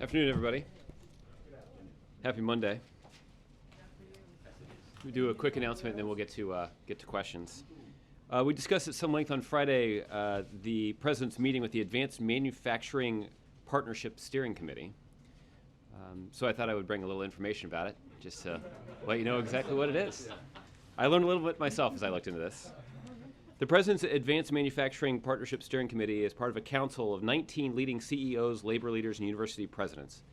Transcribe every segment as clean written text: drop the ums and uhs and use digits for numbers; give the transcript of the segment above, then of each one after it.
Afternoon, everybody. Happy Monday. We do a quick announcement, and then we'll get to questions. We discussed at some length on Friday the President's meeting with the Advanced Manufacturing Partnership Steering Committee. So I thought I would bring a little information about it, just to let you know exactly what it is. I learned a little bit myself as I looked into this. The President's Advanced Manufacturing Partnership Steering Committee is part of a council of 19 leading CEOs, labor leaders, and university presidents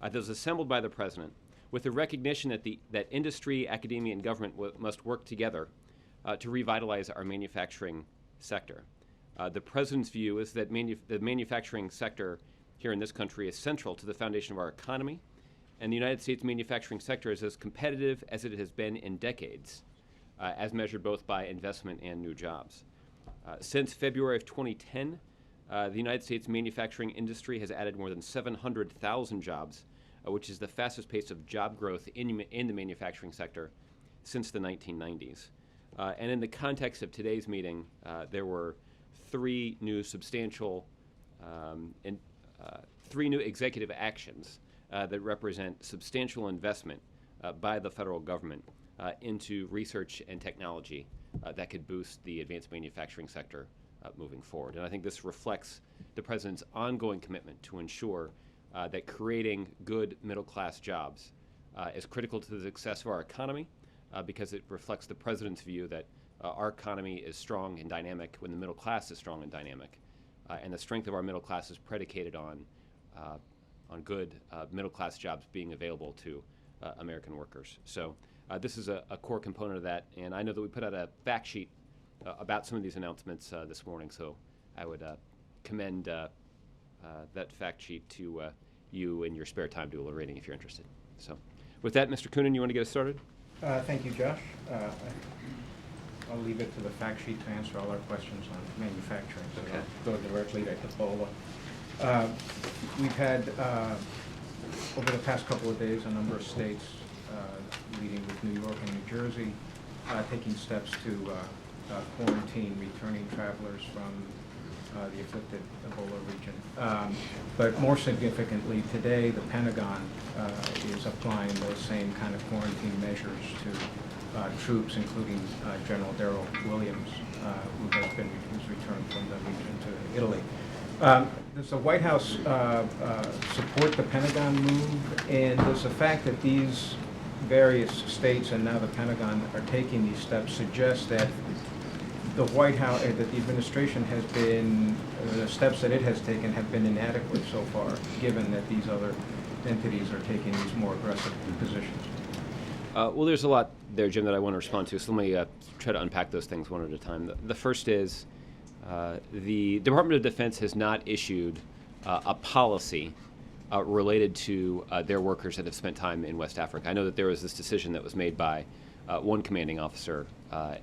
that was assembled by the President with the recognition that industry, academia, and government must work together to revitalize our manufacturing sector. The President's view is that the manufacturing sector here in this country is central to the foundation of our economy, and the United States manufacturing sector is as competitive as it has been in decades, as measured both by investment and new jobs. Since February of 2010, the United States manufacturing industry has added more than 700,000 jobs, which is the fastest pace of job growth in the manufacturing sector since the 1990s. And in the context of today's meeting, there were three new executive actions that represent substantial investment by the federal government into research and technology that could boost the advanced manufacturing sector moving forward. And I think this reflects the President's ongoing commitment to ensure that creating good middle-class jobs is critical to the success of our economy because it reflects the President's view that our economy is strong and dynamic when the middle class is strong and dynamic. And the strength of our middle class is predicated on good middle-class jobs being available to American workers. So this is a core component of that, and I know that we put out a fact sheet about some of these announcements this morning, so I would commend that fact sheet to you in your spare time to do a little reading if you're interested. So with that, Mr. Coonan, you want to get us started? Thank you, Josh. I'll leave it to the fact sheet to answer all our questions on manufacturing, so Okay. I'll go directly to Ebola. We've had, over the past couple of days, a number of states, leading with New York and New Jersey, taking steps to quarantine returning travelers from the afflicted Ebola region. But more significantly, today the Pentagon is applying those same kind of quarantine measures to troops, including General Darrell Williams, who's returned from the region to Italy. Does the White House support the Pentagon move, and does the fact that these various states and now the Pentagon are taking these steps suggest that the White House, that the administration has been, the steps that it has taken have been inadequate so far, given that these other entities are taking these more aggressive positions? Well, there's a lot there, Jim, that I want to respond to, so let me try to unpack those things one at a time. The first is the Department of Defense has not issued a policy related to their workers that have spent time in West Africa. I know that there was this decision that was made by one commanding officer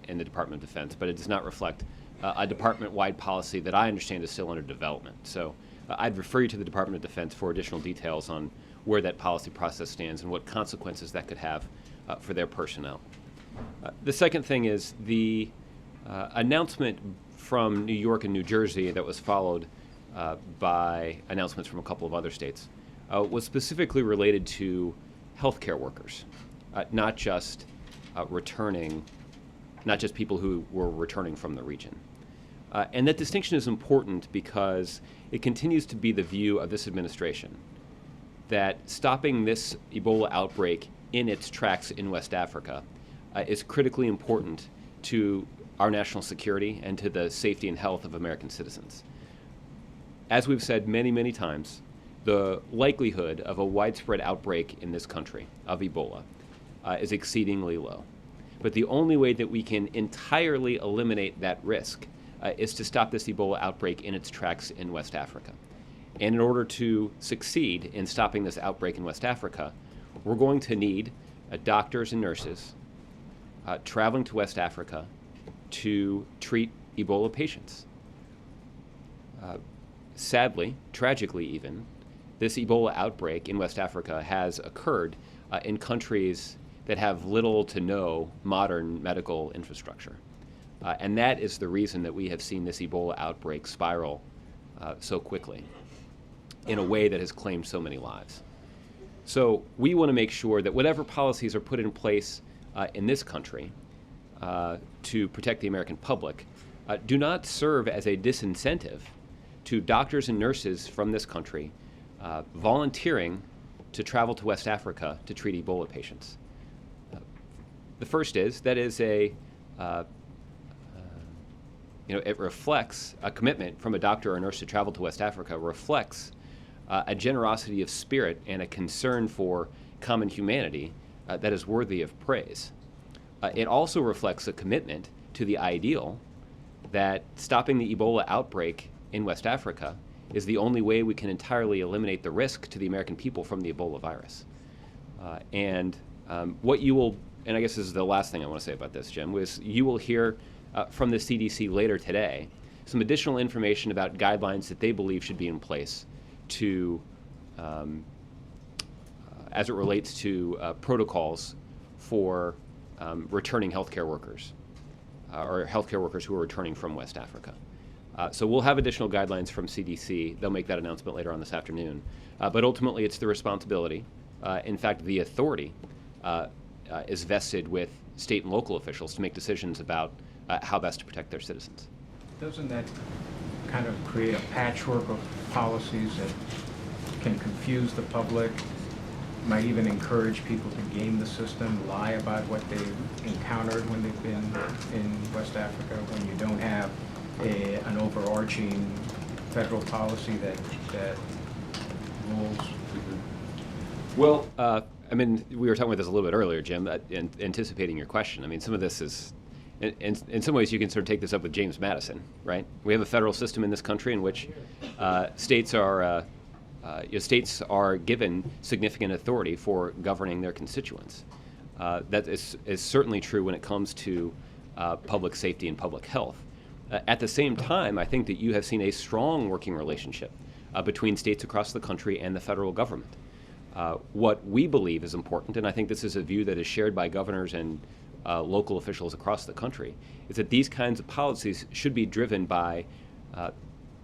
in the Department of Defense, but it does not reflect a department-wide policy that I understand is still under development. So I'd refer you to the Department of Defense for additional details on where that policy process stands and what consequences that could have for their personnel. The second thing is the announcement from New York and New Jersey that was followed by announcements from a couple of other states was specifically related to healthcare workers, not just people who were returning from the region. And that distinction is important because it continues to be the view of this administration that stopping this Ebola outbreak in its tracks in West Africa is critically important to our national security and to the safety and health of American citizens. As we've said many, many times, the likelihood of a widespread outbreak in this country of Ebola is exceedingly low. But the only way that we can entirely eliminate that risk is to stop this Ebola outbreak in its tracks in West Africa. And in order to succeed in stopping this outbreak in West Africa, we're going to need doctors and nurses traveling to West Africa to treat Ebola patients. Sadly, tragically even, this Ebola outbreak in West Africa has occurred in countries that have little to no modern medical infrastructure. And that is the reason that we have seen this Ebola outbreak spiral so quickly. in a way that has claimed so many lives. So we want to make sure that whatever policies are put in place in this country to protect the American public do not serve as a disincentive to doctors and nurses from this country volunteering to travel to West Africa to treat Ebola patients. The first is that is it reflects a commitment from a doctor or nurse to travel to West Africa, reflects a generosity of spirit and a concern for common humanity that is worthy of praise. It also reflects a commitment to the ideal that stopping the Ebola outbreak in West Africa is the only way we can entirely eliminate the risk to the American people from the Ebola virus. What you will, and I guess this is the last thing I want to say about this, Jim, was you will hear from the CDC later today some additional information about guidelines that they believe should be in place to, as it relates to protocols for returning healthcare workers or healthcare workers who are returning from West Africa. So we'll have additional guidelines from CDC. They'll make that announcement later on this afternoon. But ultimately, it's the responsibility. In fact, the authority is vested with state and local officials to make decisions about how best to protect their citizens. Doesn't that kind of create a patchwork of policies that can confuse the public, might even encourage people to game the system, lie about what they've encountered when they've been in West Africa, when you don't have an overarching federal policy that rules? Well, I mean, we were talking about this a little bit earlier, Jim, anticipating your question. I mean, some of this is, in some ways, you can sort of take this up with James Madison, right? We have a federal system in this country in which states are given significant authority for governing their constituents. That is certainly true when it comes to public safety and public health. At the same time, I think that you have seen a strong working relationship between states across the country and the federal government. What we believe is important, and I think this is a view that is shared by governors and local officials across the country, is that these kinds of policies should be driven by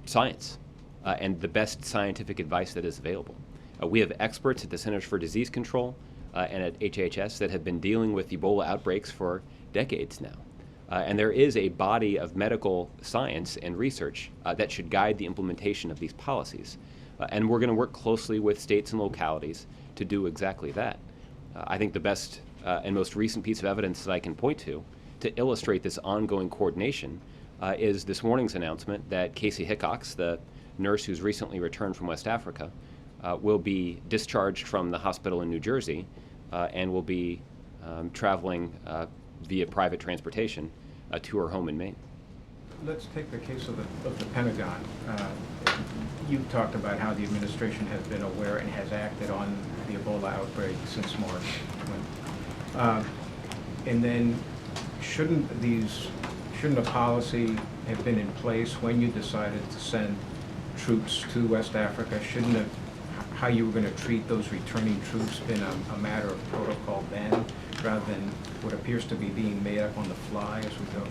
science and the best scientific advice that is available. We have experts at the Centers for Disease Control and at HHS that have been dealing with Ebola outbreaks for decades now. And there is a body of medical science and research that should guide the implementation of these policies. And we're going to work closely with states and localities to do exactly that. I think the best and most recent piece of evidence that I can point to illustrate this ongoing coordination is this morning's announcement that Casey Hickox, the nurse who's recently returned from West Africa, will be discharged from the hospital in New Jersey and will be traveling via private transportation to her home in Maine. Let's take the case of the Pentagon. You talked about how the administration has been aware and has acted on the Ebola outbreak since March. And then shouldn't a policy have been in place when you decided to send troops to West Africa? Shouldn't how you were going to treat those returning troops been a matter of protocol then, rather than what appears to be being made up on the fly as we go?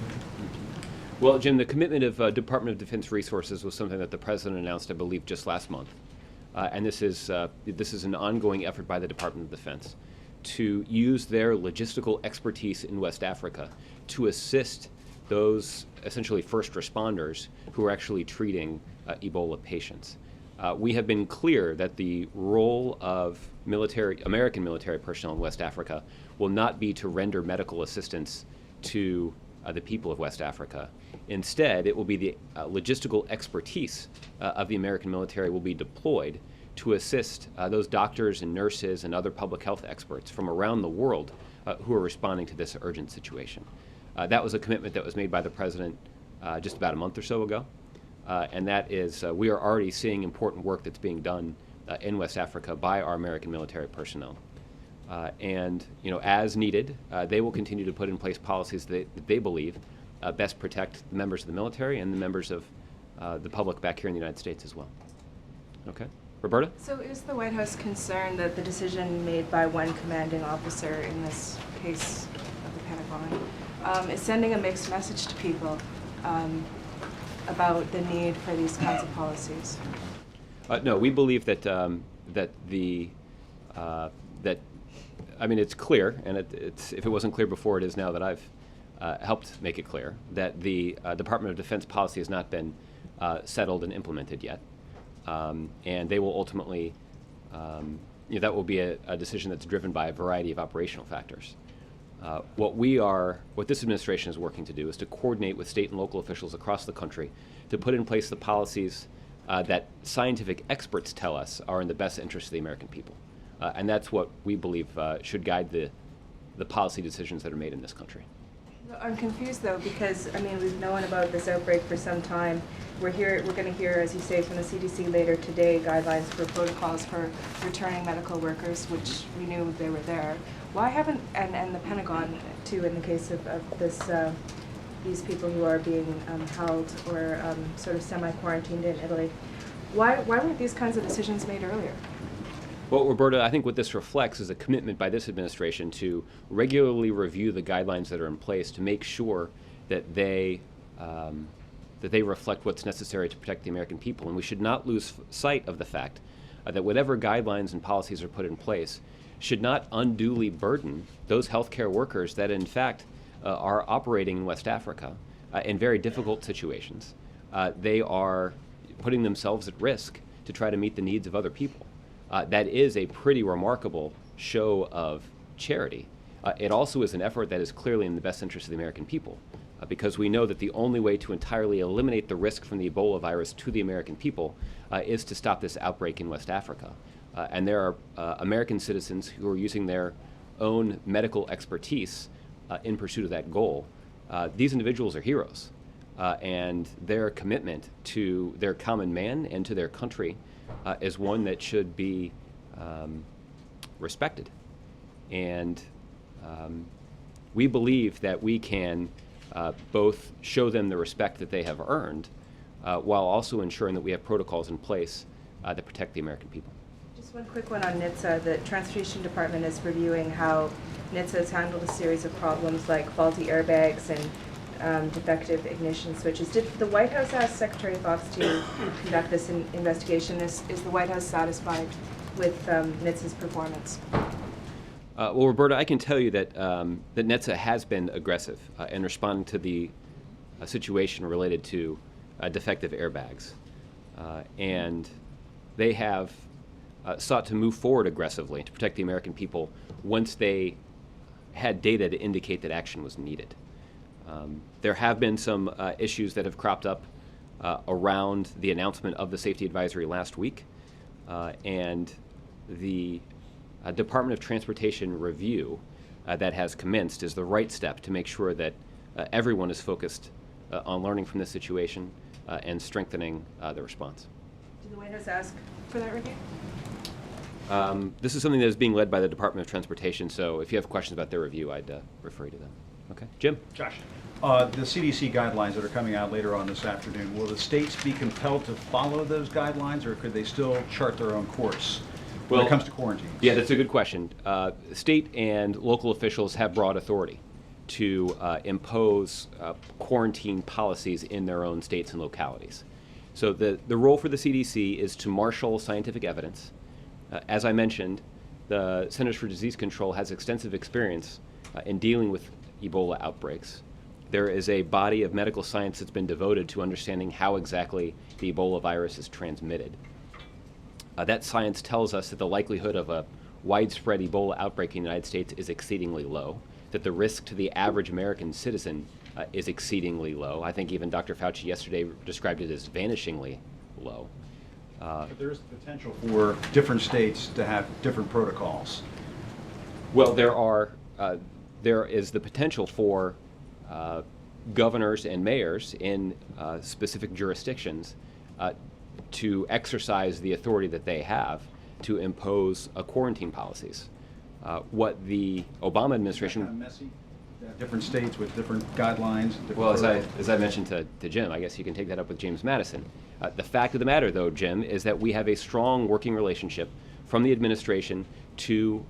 Well, Jim, the commitment of Department of Defense resources was something that the President announced, I believe, just last month. And this is an ongoing effort by the Department of Defense to use their logistical expertise in West Africa to assist those essentially first responders who are actually treating Ebola patients. We have been clear that the role of American military personnel in West Africa will not be to render medical assistance to the people of West Africa. Instead, it will be the logistical expertise of the American military will be deployed to assist those doctors and nurses and other public health experts from around the world who are responding to this urgent situation. That was a commitment that was made by the President just about a month or so ago. And that is, we are already seeing important work that's being done in West Africa by our American military personnel. And as needed, they will continue to put in place policies that they believe best protect the members of the military and the members of the public back here in the United States as well. Okay. Roberta? So is the White House concerned that the decision made by one commanding officer in this case of the Pentagon is sending a mixed message to people about the need for these kinds of policies? No, we believe that it's clear, and it's if it wasn't clear before, it is now that I've helped make it clear that the Department of Defense policy has not been settled and implemented yet, and they will ultimately, that will be a decision that's driven by a variety of operational factors. What this administration is working to do is to coordinate with state and local officials across the country to put in place the policies that scientific experts tell us are in the best interest of the American people. And that's what we believe should guide the policy decisions that are made in this country. I'm confused though, because we've known about this outbreak for some time. We're going to hear, as you say, from the CDC later today, guidelines for protocols for returning medical workers, which we knew they were there. Why haven't, and the Pentagon too, in the case of these people who are being held or sort of semi-quarantined in Italy, why weren't these kinds of decisions made earlier? Well, Roberta, I think what this reflects is a commitment by this administration to regularly review the guidelines that are in place to make sure that they reflect what's necessary to protect the American people. And we should not lose sight of the fact that whatever guidelines and policies are put in place should not unduly burden those healthcare workers that, in fact, are operating in West Africa in very difficult situations. They are putting themselves at risk to try to meet the needs of other people. That is a pretty remarkable show of charity. It also is an effort that is clearly in the best interest of the American people, because we know that the only way to entirely eliminate the risk from the Ebola virus to the American people is to stop this outbreak in West Africa. And there are American citizens who are using their own medical expertise in pursuit of that goal. These individuals are heroes, and their commitment to their common man and to their country is one that should be respected. And we believe that we can both show them the respect that they have earned while also ensuring that we have protocols in place that protect the American people. Just one quick one on NHTSA. The Transportation Department is reviewing how NHTSA has handled a series of problems like faulty airbags and defective ignition switches. Did the White House ask Secretary Fox to conduct this investigation? Is the White House satisfied with NHTSA's performance? Well, Roberta, I can tell you that that NHTSA has been aggressive in responding to the situation related to defective airbags, and they have sought to move forward aggressively to protect the American people once they had data to indicate that action was needed. There have been some issues that have cropped up around the announcement of the safety advisory last week, and the Department of Transportation review that has commenced is the right step to make sure that everyone is focused on learning from this situation and strengthening the response. Did the White House ask for that review? This is something that is being led by the Department of Transportation, so if you have questions about their review, I'd refer you to them. Okay, Jim? Josh, the CDC guidelines that are coming out later on this afternoon, will the states be compelled to follow those guidelines, or could they still chart their own course when it comes to quarantines? Yeah, that's a good question. State and local officials have broad authority to impose quarantine policies in their own states and localities. So the role for the CDC is to marshal scientific evidence. As I mentioned, the Centers for Disease Control has extensive experience in dealing with Ebola outbreaks. There is a body of medical science that's been devoted to understanding how exactly the Ebola virus is transmitted. That science tells us that the likelihood of a widespread Ebola outbreak in the United States is exceedingly low, that the risk to the average American citizen is exceedingly low. I think even Dr. Fauci yesterday described it as vanishingly low. But there is the potential for different states to have different protocols. Well, there is the potential for governors and mayors in specific jurisdictions to exercise the authority that they have to impose quarantine policies. What the Obama administration... Is that kind of messy? Different states with different guidelines. Different well, as I mentioned to Jim, I guess you can take that up with James Madison. The fact of the matter, though, Jim, is that we have a strong working relationship from the administration to,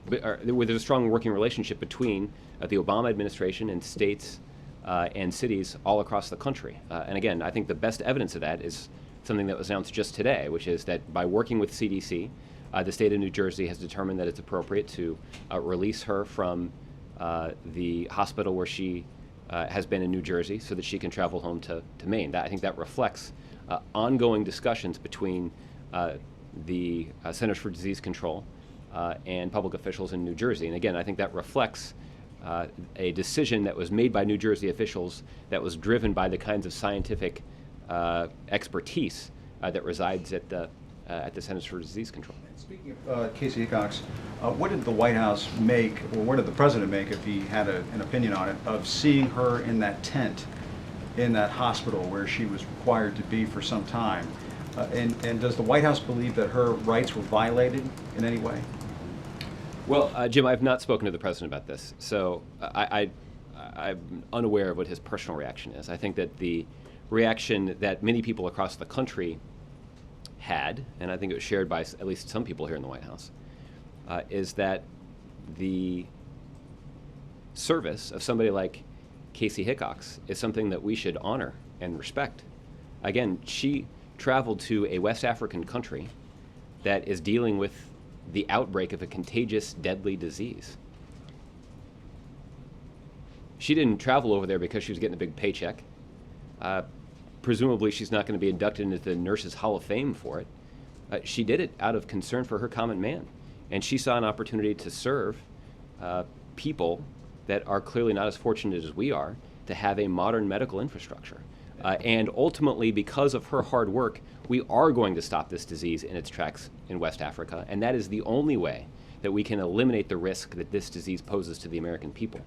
there's a strong working relationship between the Obama administration and states and cities all across the country. And again, I think the best evidence of that is something that was announced just today, which is that by working with CDC, the state of New Jersey has determined that it's appropriate to release her from the hospital where she has been in New Jersey so that she can travel home to Maine. I think that reflects ongoing discussions between the Centers for Disease Control and public officials in New Jersey. And again, I think that reflects a decision that was made by New Jersey officials that was driven by the kinds of scientific expertise that resides at the Centers for Disease Control. Speaking of Casey Hickox, what did the White House make, or what did the President make, if he had an opinion on it, of seeing her in that tent in that hospital where she was required to be for some time? And does the White House believe that her rights were violated in any way? Well, Jim, I've not spoken to the President about this, so I'm unaware of what his personal reaction is. I think that the reaction that many people across the country had, and I think it was shared by at least some people here in the White House, is that the service of somebody like Casey Hickox is something that we should honor and respect. Again, she traveled to a West African country that is dealing with the outbreak of a contagious, deadly disease. She didn't travel over there because she was getting a big paycheck. Presumably, she's not going to be inducted into the Nurses Hall of Fame for it. She did it out of concern for her common man. And she saw an opportunity to serve people that are clearly not as fortunate as we are to have a modern medical infrastructure. And ultimately, because of her hard work, we are going to stop this disease in its tracks in West Africa. And that is the only way that we can eliminate the risk that this disease poses to the American people.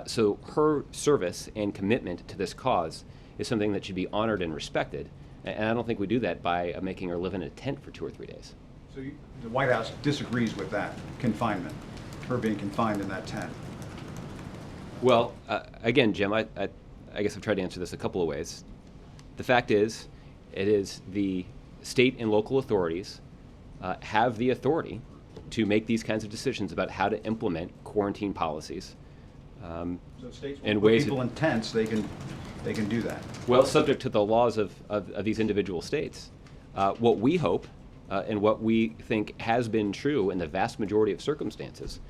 So her service and commitment to this cause is something that should be honored and respected. And I don't think we do that by making her live in a tent for 2 or 3 days. So the White House disagrees with that confinement, her being confined in that tent? Well, again, Jim, I guess I've tried to answer this a couple of ways. The fact is, it is the state and local authorities have the authority to make these kinds of decisions about how to implement quarantine policies. So states and put ways people in tents, they can do that. Well, subject to the laws of these individual states. What we hope and what we think has been true in the vast majority of circumstances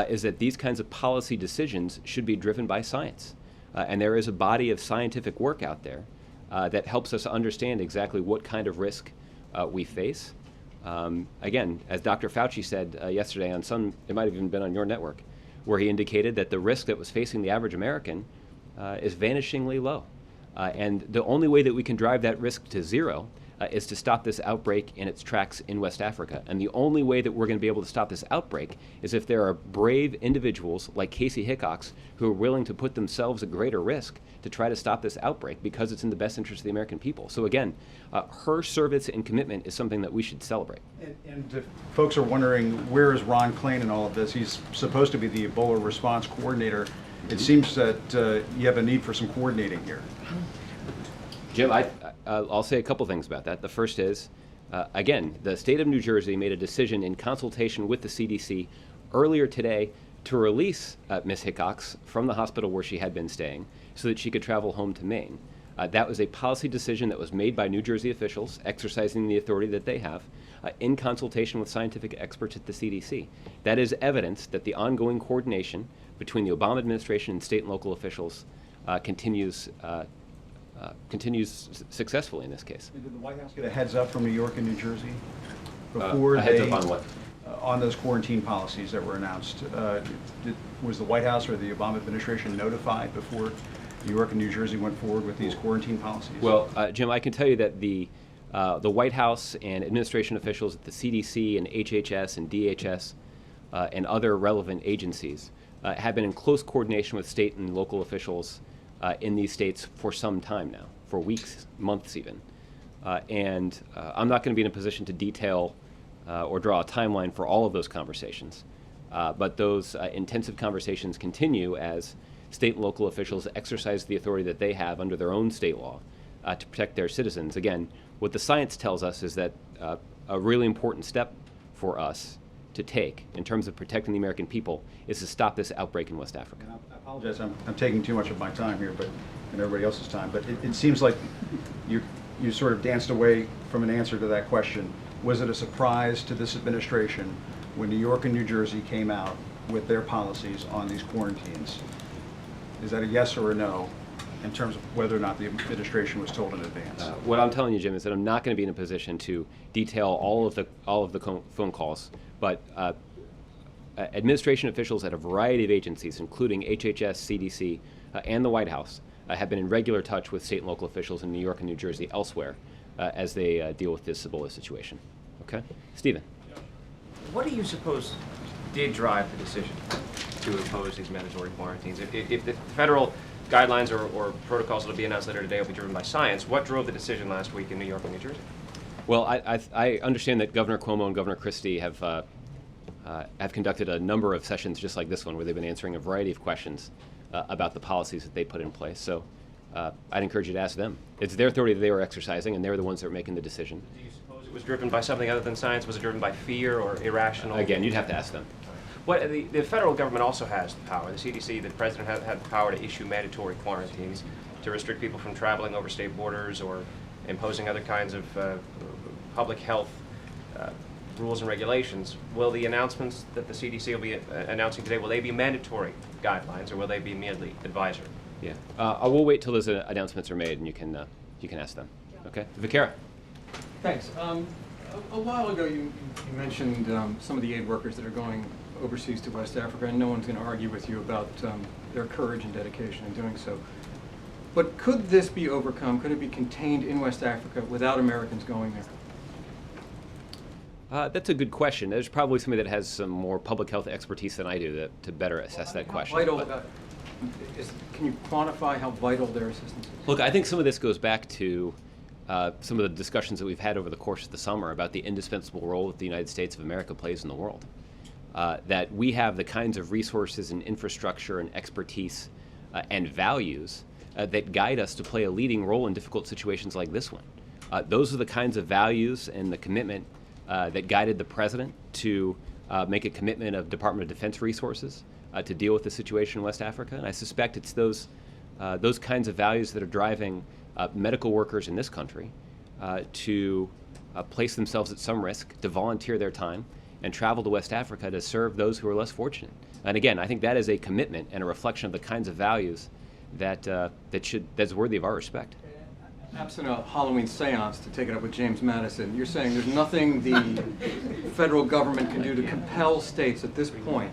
is that these kinds of policy decisions should be driven by science. And there is a body of scientific work out there that helps us understand exactly what kind of risk we face. Again, as Dr. Fauci said yesterday on it might have even been on your network, where he indicated that the risk that was facing the average American is vanishingly low. And the only way that we can drive that risk to zero is to stop this outbreak in its tracks in West Africa. And the only way that we're going to be able to stop this outbreak is if there are brave individuals like Casey Hickox who are willing to put themselves at greater risk to try to stop this outbreak because it's in the best interest of the American people. So again, her service and commitment is something that we should celebrate. And if folks are wondering, where is Ron Klain in all of this? He's supposed to be the Ebola response coordinator. It seems that you have a need for some coordinating here. Jim, I'll say a couple things about that. The first is, again, the state of New Jersey made a decision in consultation with the CDC earlier today to release Ms. Hickox from the hospital where she had been staying so that she could travel home to Maine. That was a policy decision that was made by New Jersey officials, exercising the authority that they have, in consultation with scientific experts at the CDC. That is evidence that the ongoing coordination between the Obama administration and state and local officials continues successfully in this case. And did the White House get a heads up from New York and New Jersey before a heads up on what? On those quarantine policies that were announced? Was the White House or the Obama administration notified before New York and New Jersey went forward with these quarantine policies? Well, Jim, I can tell you that the White House and administration officials at the CDC and HHS and DHS and other relevant agencies have been in close coordination with state and local officials in these states for some time now, for weeks, months even. And I'm not going to be in a position to detail or draw a timeline for all of those conversations. But those intensive conversations continue as state and local officials exercise the authority that they have under their own state law to protect their citizens. Again, what the science tells us is that a really important step for us to take in terms of protecting the American people is to stop this outbreak in West Africa. And I apologize, I'm taking too much of my time here, and everybody else's time, but it seems like you sort of danced away from an answer to that question. Was it a surprise to this administration when New York and New Jersey came out with their policies on these quarantines? Is that a yes or a no in terms of whether or not the administration was told in advance? What I'm telling you, Jim, is that I'm not going to be in a position to detail all of the phone calls, but administration officials at a variety of agencies, including HHS, CDC, and the White House, have been in regular touch with state and local officials in New York and New Jersey elsewhere as they deal with this Ebola situation. Okay? Stephen. What do you suppose did drive the decision to impose these mandatory quarantines? If the federal guidelines or protocols that will be announced later today will be driven by science, what drove the decision last week in New York and New Jersey? Well, I understand that Governor Cuomo and Governor Christie have conducted a number of sessions just like this one, where they've been answering a variety of questions about the policies that they put in place. So I'd encourage you to ask them. It's their authority that they were exercising, and they're the ones that are making the decision. Do you suppose it was driven by something other than science? Was it driven by fear or irrational? Again, you'd have to ask them. What, the federal government also has the power. The CDC, the president had the power to issue mandatory quarantines to restrict people from traveling over state borders or imposing other kinds of public health rules and regulations. Will the announcements that the CDC will be announcing today, will they be mandatory guidelines or will they be merely advisory? Yeah, we'll wait till those announcements are made, and you can ask them. Okay, Vicara. Thanks. A while ago, you mentioned some of the aid workers that are going overseas to West Africa, and no one's going to argue with you about their courage and dedication in doing so. But could this be overcome? Could it be contained in West Africa without Americans going there? That's a good question. There's probably somebody that has some more public health expertise than I do to better assess that question. Can you quantify how vital their assistance is? Look, I think some of this goes back to some of the discussions that we've had over the course of the summer about the indispensable role that the United States of America plays in the world. That we have the kinds of resources and infrastructure and expertise and values that guide us to play a leading role in difficult situations like this one. Those are the kinds of values and the commitment that guided the president to make a commitment of Department of Defense resources to deal with the situation in West Africa. And I suspect it's those kinds of values that are driving medical workers in this country to place themselves at some risk, to volunteer their time, and travel to West Africa to serve those who are less fortunate. And again, I think that is a commitment and a reflection of the kinds of values that's worthy of our respect. Absent a Halloween seance, to take it up with James Madison, you're saying there's nothing the federal government can do to compel states at this point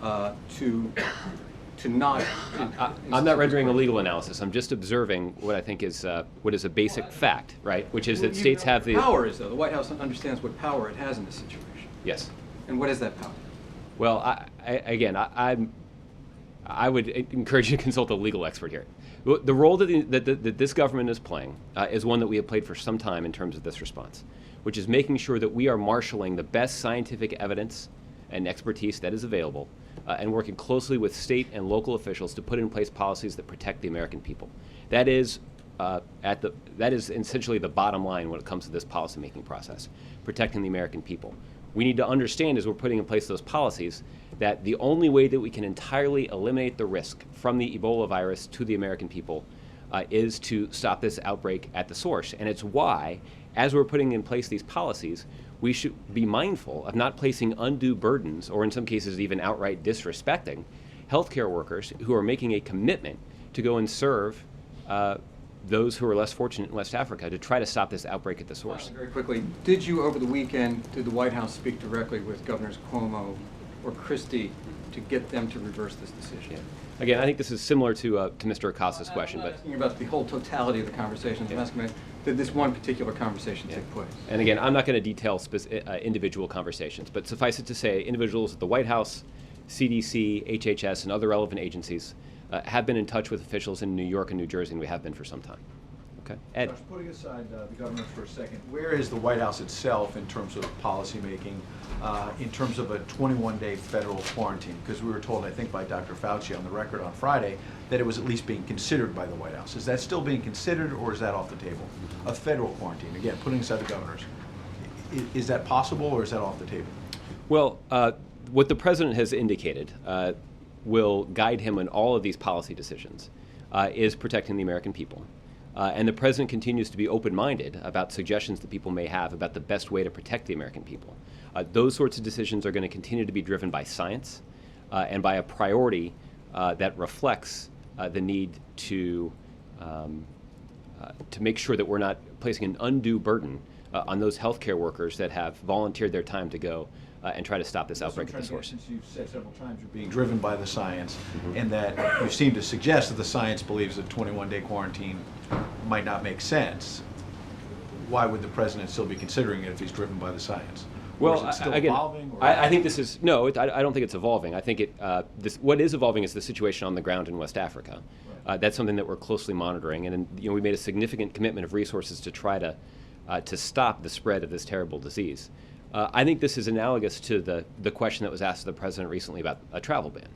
to not... I'm not rendering a legal analysis. I'm just observing what I think is what is a basic fact, right? Which is that states have the... Power is, though. The White House understands what power it has in this situation. Yes. And what is that power? Well, I would encourage you to consult a legal expert here. The role that this government is playing is one that we have played for some time in terms of this response, which is making sure that we are marshaling the best scientific evidence and expertise that is available and working closely with state and local officials to put in place policies that protect the American people. That is essentially the bottom line when it comes to this policymaking process, protecting the American people. We need to understand, as we're putting in place those policies, that the only way that we can entirely eliminate the risk from the Ebola virus to the American people is to stop this outbreak at the source. And it's why, as we're putting in place these policies, we should be mindful of not placing undue burdens, or in some cases even outright disrespecting, healthcare workers who are making a commitment to go and serve those who are less fortunate in West Africa to try to stop this outbreak at the source. Very quickly, did you over the weekend, did the White House speak directly with Governors Cuomo or Christie to get them to reverse this decision? Yeah. Again, I think this is similar to Mr. Acosta's question, I'm not but asking about the whole totality of the conversations. Yeah. I'm asking about, did this one particular conversation take place? And again, I'm not going to detail individual conversations, but suffice it to say, individuals at the White House, CDC, HHS, and other relevant agencies have been in touch with officials in New York and New Jersey, and we have been for some time. Okay, Ed. Josh, putting aside the government for a second, where is the White House itself in terms of policy making, in terms of a 21-day federal quarantine? Because we were told, I think by Dr. Fauci on the record on Friday, that it was at least being considered by the White House. Is that still being considered, or is that off the table? A federal quarantine, again, putting aside the governors. Is that possible, or is that off the table? Well, what the president has indicated will guide him in all of these policy decisions is protecting the American people. And the president continues to be open-minded about suggestions that people may have about the best way to protect the American people. Those sorts of decisions are going to continue to be driven by science and by a priority that reflects the need to make sure that we're not placing an undue burden on those healthcare workers that have volunteered their time to go and try to stop this outbreak at the source. Since you've said several times you're being driven by the science, and that you seem to suggest that the science believes that 21-day quarantine might not make sense, why would the president still be considering it if he's driven by the science? Or is it still again, evolving? Or? I think this is no. I don't think it's evolving. I think what is evolving is the situation on the ground in West Africa. That's something that we're closely monitoring, and we made a significant commitment of resources to try to stop the spread of this terrible disease. I think this is analogous to the question that was asked of the president recently about a travel ban.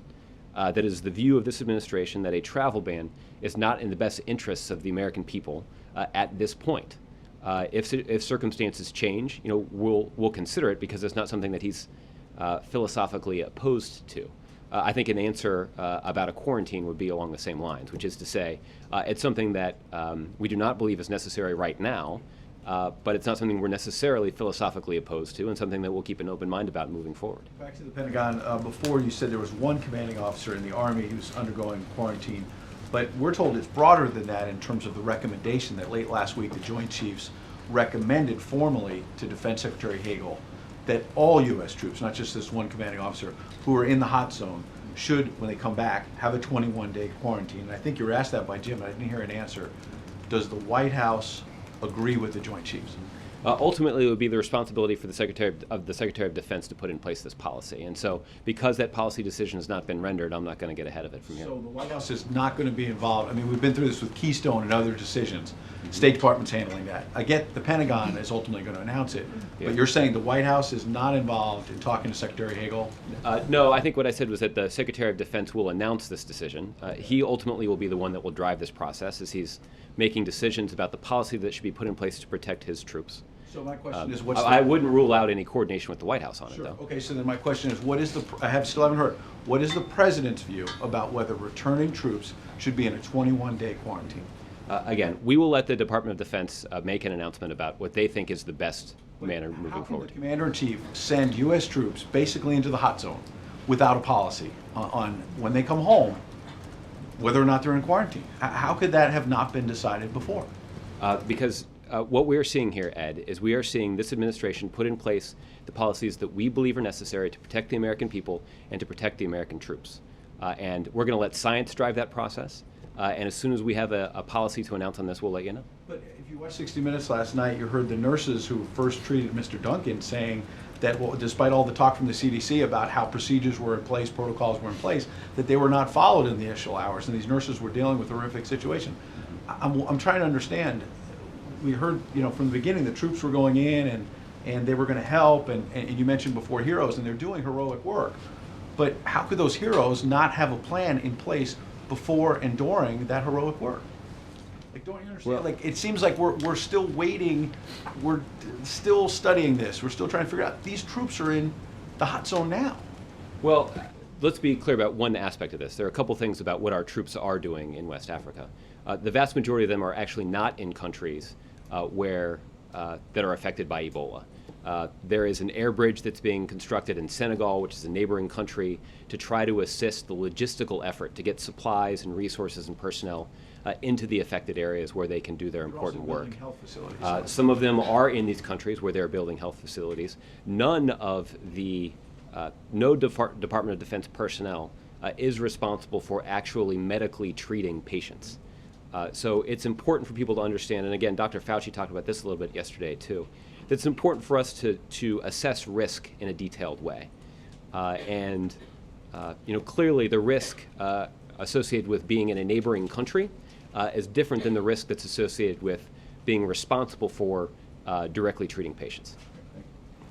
That is the view of this administration that a travel ban is not in the best interests of the American people at this point. If circumstances change, we'll consider it because it's not something that he's philosophically opposed to. I think an answer about a quarantine would be along the same lines, which is to say it's something that we do not believe is necessary right now, but it's not something we're necessarily philosophically opposed to, and something that we'll keep an open mind about moving forward. Back to the Pentagon, before you said there was one commanding officer in the Army who's undergoing quarantine, but we're told it's broader than that in terms of the recommendation that late last week the Joint Chiefs recommended formally to Defense Secretary Hagel that all U.S. troops, not just this one commanding officer, who are in the hot zone, should, when they come back, have a 21-day quarantine. And I think you were asked that by Jim, and I didn't hear an answer. Does the White House agree with the Joint Chiefs? Ultimately, it would be the responsibility for the Secretary of Defense to put in place this policy. And so, because that policy decision has not been rendered, I'm not going to get ahead of it from here. So the White House is not going to be involved. I mean, we've been through this with Keystone and other decisions. State Department's handling that. I get the Pentagon is ultimately going to announce it, but you're saying the White House is not involved in talking to Secretary Hagel? No, I think what I said was that the Secretary of Defense will announce this decision. He ultimately will be the one that will drive this process as he's making decisions about the policy that should be put in place to protect his troops. So my question is, what's I wouldn't rule out any coordination with the White House on it, though. Okay, so then my question is, still haven't heard, what is the President's view about whether returning troops should be in a 21-day quarantine? Again, we will let the Department of Defense make an announcement about what they think is the best manner moving How can forward. the Commander-in-Chief send U.S. troops basically into the hot zone without a policy on when they come home, whether or not they're in quarantine? How could that have not been decided before? Because what we're seeing here, Ed, is we are seeing this administration put in place the policies that we believe are necessary to protect the American people and to protect the American troops. And we're going to let science drive that process. And as soon as we have a policy to announce on this, we'll let you know. But if you watched 60 Minutes last night, you heard the nurses who first treated Mr. Duncan saying that, well, despite all the talk from the CDC about how procedures were in place, protocols were in place, that they were not followed in the initial hours, and these nurses were dealing with a horrific situation. I'm trying to understand. We heard, from the beginning that troops were going in and they were going to help, and you mentioned before heroes, and they're doing heroic work. But how could those heroes not have a plan in place before and during that heroic work? Like, don't you understand? Well, it seems like we're still waiting, we're still studying this, we're still trying to figure out. These troops are in the hot zone now. Well, let's be clear about one aspect of this. There are a couple things about what our troops are doing in West Africa. The vast majority of them are actually not in countries that are affected by Ebola. There is an air bridge that's being constructed in Senegal, which is a neighboring country, to try to assist the logistical effort to get supplies and resources and personnel into the affected areas where they can do their important work. Health facilities. Some of them are in these countries where they're building health facilities. None of the Department of Defense personnel is responsible for actually medically treating patients. So it's important for people to understand, and again, Dr. Fauci talked about this a little bit yesterday too, that it's important for us to assess risk in a detailed way. Clearly the risk associated with being in a neighboring country is different than the risk that's associated with being responsible for directly treating patients.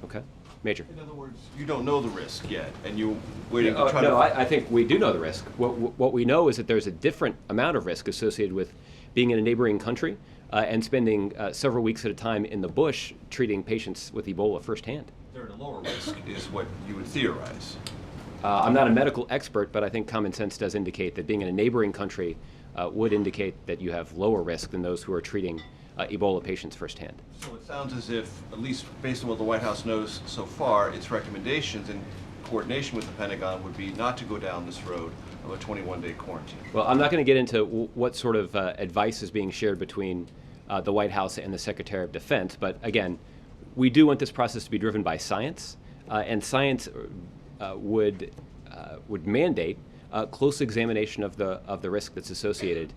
Okay? Major. In other words, you don't know the risk yet, and you're waiting to try no, to... I think we do know the risk. What we know is that there's a different amount of risk associated with being in a neighboring country and spending several weeks at a time in the bush treating patients with Ebola firsthand. They're at a lower risk, is what you would theorize. I'm not a medical expert, but I think common sense does indicate that being in a neighboring country would indicate that you have lower risk than those who are treating Ebola patients firsthand. So it sounds as if, at least based on what the White House knows so far, its recommendations in coordination with the Pentagon would be not to go down this road of a 21-day quarantine. Well, I'm not going to get into what sort of advice is being shared between the White House and the Secretary of Defense, but again, we do want this process to be driven by science, and science would mandate close examination of the risk that's associated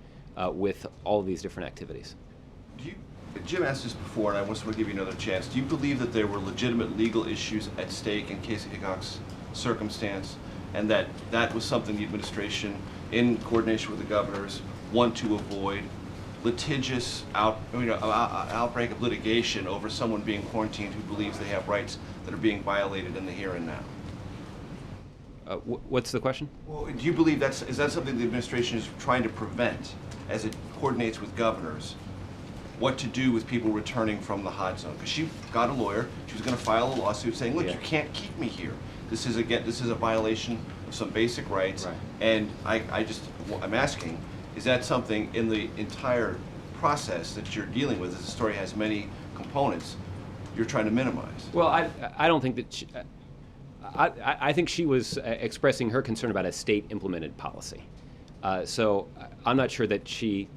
with all of these different activities. Jim asked this before, and I just want to give you another chance. Do you believe that there were legitimate legal issues at stake in Casey Hickok's circumstance, and that was something the administration, in coordination with the governors, want to avoid litigious outbreak of litigation over someone being quarantined who believes they have rights that are being violated in the here and now? What's the question? Well, do you believe is that something the administration is trying to prevent as it coordinates with governors? What to do with people returning from the hot zone? Because she got a lawyer. She was going to file a lawsuit saying, "Look, Yeah. you can't keep me here. This is a violation of some basic rights." Right. And I'm asking, is that something in the entire process that you're dealing with, as the story has many components, you're trying to minimize? Well, I don't think that I think she was expressing her concern about a state-implemented policy. So I'm not sure that she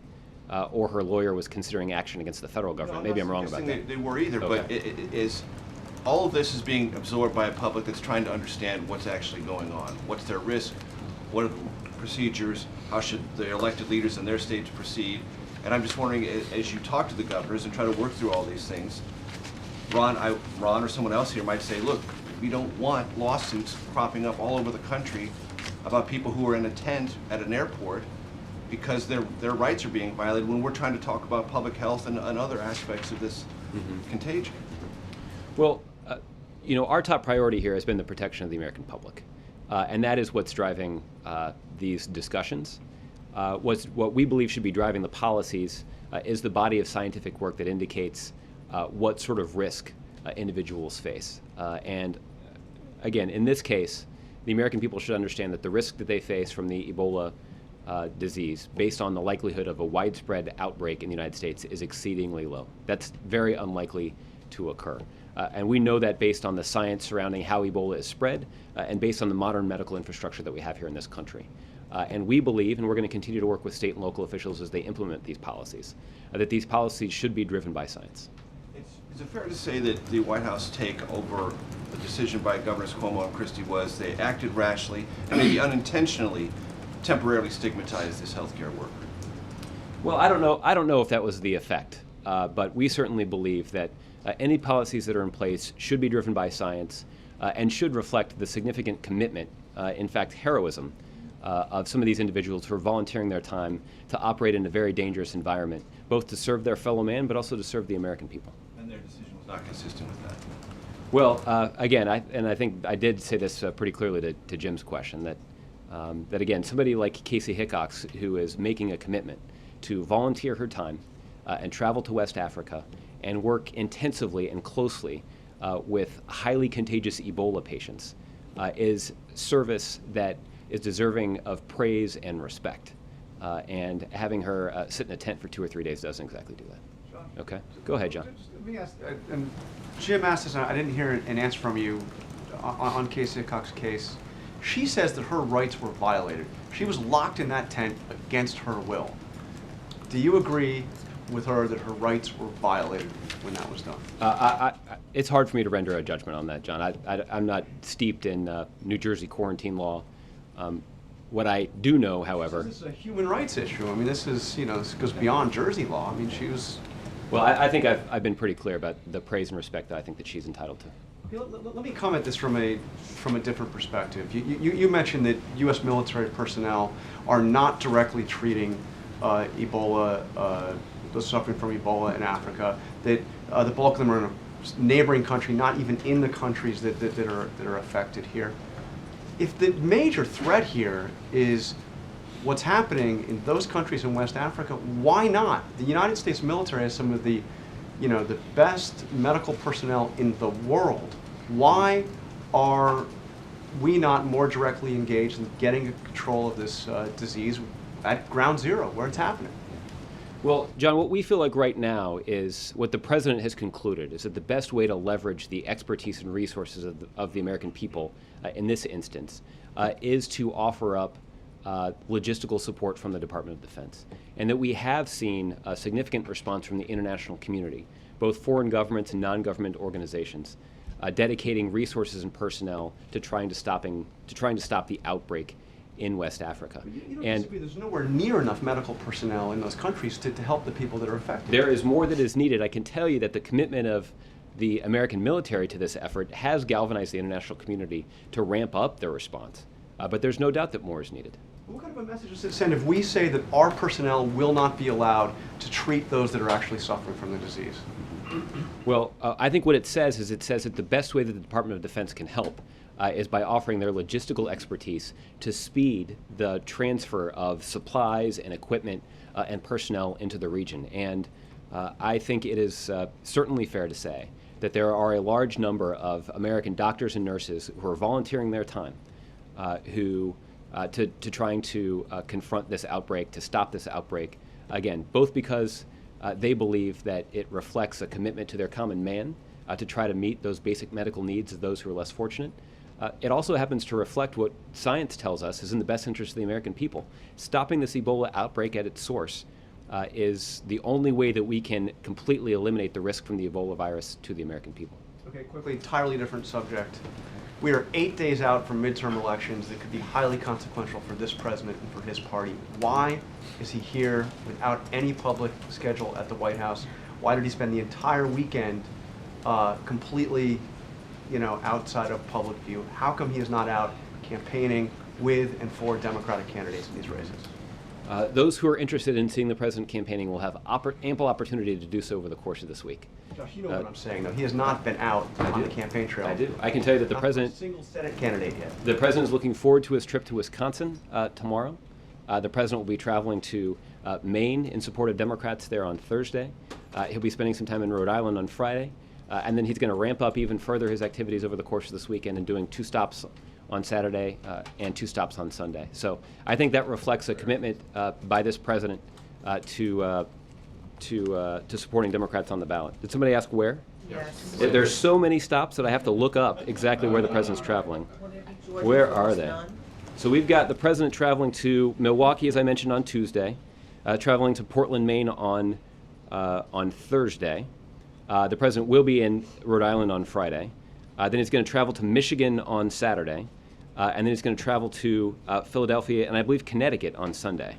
or her lawyer was considering action against the federal government. Maybe I'm wrong about that. They were either, but is all of this is being absorbed by a public that's trying to understand what's actually going on. What's their risk? What are the procedures? How should the elected leaders in their states proceed? And I'm just wondering, as you talk to the governors and try to work through all these things, Ron or someone else here might say, look, we don't want lawsuits cropping up all over the country about people who are in a tent at an airport because their rights are being violated when we're trying to talk about public health and other aspects of this contagion. Well, our top priority here has been the protection of the American public, and that is what's driving these discussions. What we believe should be driving the policies is the body of scientific work that indicates what sort of risk individuals face. And again, in this case, the American people should understand that the risk that they face from the Ebola disease, based on the likelihood of a widespread outbreak in the United States, is exceedingly low. That's very unlikely to occur. And we know that based on the science surrounding how Ebola is spread and based on the modern medical infrastructure that we have here in this country. And we believe, and we're going to continue to work with state and local officials as they implement these policies, that these policies should be driven by science. Is it fair to say that the White House take over the decision by Governors Cuomo and Christie was they acted rashly and maybe unintentionally temporarily stigmatized this healthcare worker? Well, I don't know if that was the effect, but we certainly believe that any policies that are in place should be driven by science and should reflect the significant commitment, in fact, heroism, of some of these individuals who are volunteering their time to operate in a very dangerous environment, both to serve their fellow man, but also to serve the American people. And their decision was not consistent with that. Well, again, I think I did say this pretty clearly to Jim's question, that again, somebody like Casey Hickok, who is making a commitment to volunteer her time and travel to West Africa and work intensively and closely with highly contagious Ebola patients, is service that is deserving of praise and respect. And having her sit in a tent for 2 or 3 days doesn't exactly do that. John? Okay, go ahead, John. Let me ask, Jim asked this, and I didn't hear an answer from you on Casey Hickok's case. She says that her rights were violated. She was locked in that tent against her will. Do you agree with her that her rights were violated when that was done? It's hard for me to render a judgment on that, John. I'm not steeped in New Jersey quarantine law. What I do know, however... This is a human rights issue. I mean, this goes beyond Jersey law. I mean, she was... Well, I think I've been pretty clear about the praise and respect that I think that she's entitled to. Let me comment this from a different perspective. You mentioned that U.S. military personnel are not directly treating Ebola, those suffering from Ebola in Africa. That the bulk of them are in a neighboring country, not even in the countries that are affected here. If the major threat here is what's happening in those countries in West Africa, why not? The United States military has some of the best medical personnel in the world. Why are we not more directly engaged in getting control of this disease? at ground zero where it's happening. Well, John, what we feel like right now is what the president has concluded is that the best way to leverage the expertise and resources of the American people in this instance is to offer up logistical support from the Department of Defense. And that we have seen a significant response from the international community, both foreign governments and non-government organizations, dedicating resources and personnel to trying to stop the outbreak in West Africa. You don't disagree, there's nowhere near enough medical personnel in those countries to help the people that are affected. There is more that is needed. I can tell you that the commitment of the American military to this effort has galvanized the international community to ramp up their response. But there's no doubt that more is needed. What kind of a message does it send if we say that our personnel will not be allowed to treat those that are actually suffering from the disease? Well, I think what it says is that the best way that the Department of Defense can help is by offering their logistical expertise to speed the transfer of supplies and equipment and personnel into the region. And I think it is certainly fair to say that there are a large number of American doctors and nurses who are volunteering their time to trying to confront this outbreak, to stop this outbreak, again, both because they believe that it reflects a commitment to their common man to try to meet those basic medical needs of those who are less fortunate. It also happens to reflect what science tells us is in the best interest of the American people. Stopping this Ebola outbreak at its source is the only way that we can completely eliminate the risk from the Ebola virus to the American people. Okay, quickly, entirely different subject. We are 8 days out from midterm elections that could be highly consequential for this president and for his party. Why is he here without any public schedule at the White House? Why did he spend the entire weekend completely, outside of public view? How come he is not out campaigning with and for Democratic candidates in these races? Those who are interested in seeing the president campaigning will have ample opportunity to do so over the course of this week. Josh, you know what I'm saying, though. He has not been out on the campaign trail. I do. I can tell you that the president... Not a single Senate candidate yet. The president is looking forward to his trip to Wisconsin tomorrow. The president will be traveling to Maine in support of Democrats there on Thursday. He'll be spending some time in Rhode Island on Friday. And then he's going to ramp up even further his activities over the course of this weekend and doing 2 stops on Saturday and 2 stops on Sunday. So I think that reflects a commitment by this president to supporting Democrats on the ballot. Did somebody ask where? Yes. There's so many stops that I have to look up exactly where the president's traveling. Where are they? So we've got the president traveling to Milwaukee, as I mentioned, on Tuesday, traveling to Portland, Maine on Thursday. The president will be in Rhode Island on Friday. Then he's going to travel to Michigan on Saturday. And then he's going to travel to Philadelphia and I believe Connecticut on Sunday.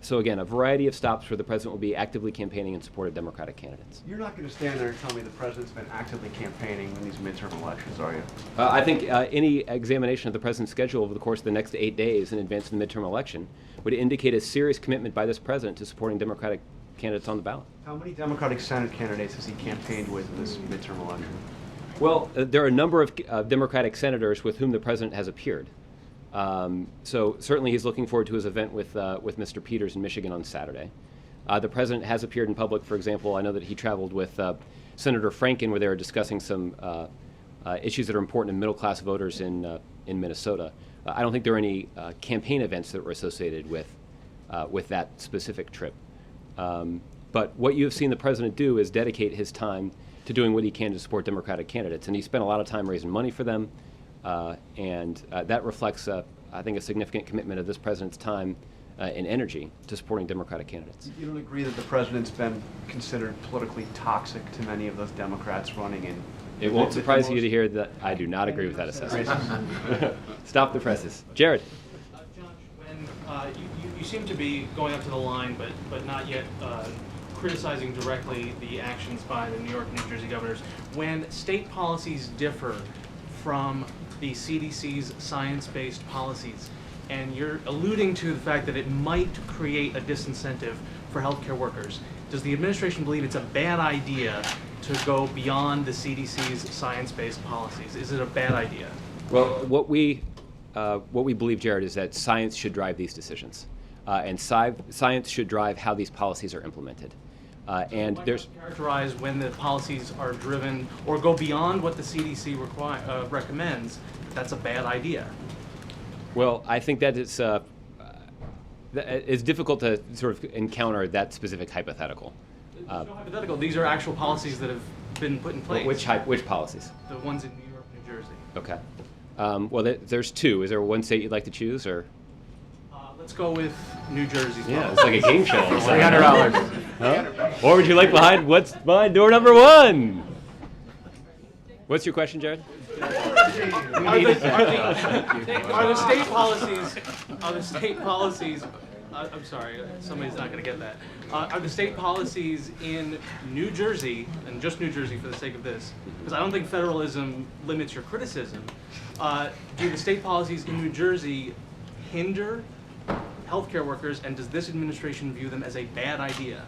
So again, a variety of stops where the president will be actively campaigning in support of Democratic candidates. You're not going to stand there and tell me the president's been actively campaigning in these midterm elections, are you? I think any examination of the president's schedule over the course of the next 8 days in advance of the midterm election would indicate a serious commitment by this president to supporting Democratic candidates on the ballot. How many Democratic Senate candidates has he campaigned with in this midterm election? Well, there are a number of Democratic senators with whom the president has appeared. So certainly he's looking forward to his event with Mr. Peters in Michigan on Saturday. The president has appeared in public, for example. I know that he traveled with Senator Franken where they were discussing some issues that are important to middle-class voters in Minnesota. I don't think there are any campaign events that were associated with that specific trip. But what you have seen the president do is dedicate his time to doing what he can to support Democratic candidates. And he spent a lot of time raising money for them. And that reflects, I think, a significant commitment of this president's time and energy to supporting Democratic candidates. You don't agree that the president's been considered politically toxic to many of those Democrats running in? It won't surprise you to hear that I do not agree with that assessment. Stop the presses. Jared. John, when you seem to be going up to the line, but not yet criticizing directly the actions by the New York and New Jersey governors. When state policies differ from the CDC's science-based policies, and you're alluding to the fact that it might create a disincentive for healthcare workers, does the administration believe it's a bad idea to go beyond the CDC's science-based policies? Is it a bad idea? Well, what we believe, Jared, is that science should drive these decisions, and science should drive how these policies are implemented. And there's characterize when the policies are driven or go beyond what the CDC recommends. That's a bad idea. Well, I think that it's it's difficult to sort of encounter that specific hypothetical. There's no hypothetical. These are actual policies that have been put in place. Which policies? The ones in New York, New Jersey. Okay. Well, there's two. Is there one state you'd like to choose, or? Let's go with New Jersey's Yeah, policy. it's like a game show. $300. Huh? Or would you like what's behind door number one? What's your question, Jared? Are the state policies, I'm sorry, somebody's not going to get that. Are the state policies in New Jersey, and just New Jersey for the sake of this, because I don't think federalism limits your criticism, do the state policies in New Jersey hinder healthcare workers, and does this administration view them as a bad idea?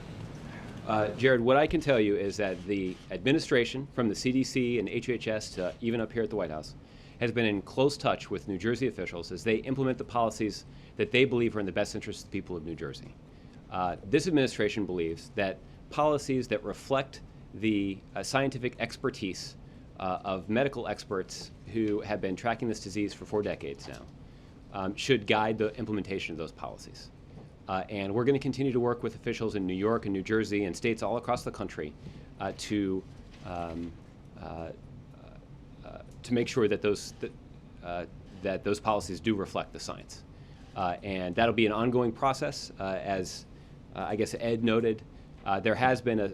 Jared, what I can tell you is that the administration, from the CDC and HHS to even up here at the White House, has been in close touch with New Jersey officials as they implement the policies that they believe are in the best interest of the people of New Jersey. This administration believes that policies that reflect the scientific expertise of medical experts who have been tracking this disease for 4 decades now should guide the implementation of those policies. And we're going to continue to work with officials in New York and New Jersey and states all across the country to make sure that those policies do reflect the science. And that'll be an ongoing process. As I guess Ed noted, there has been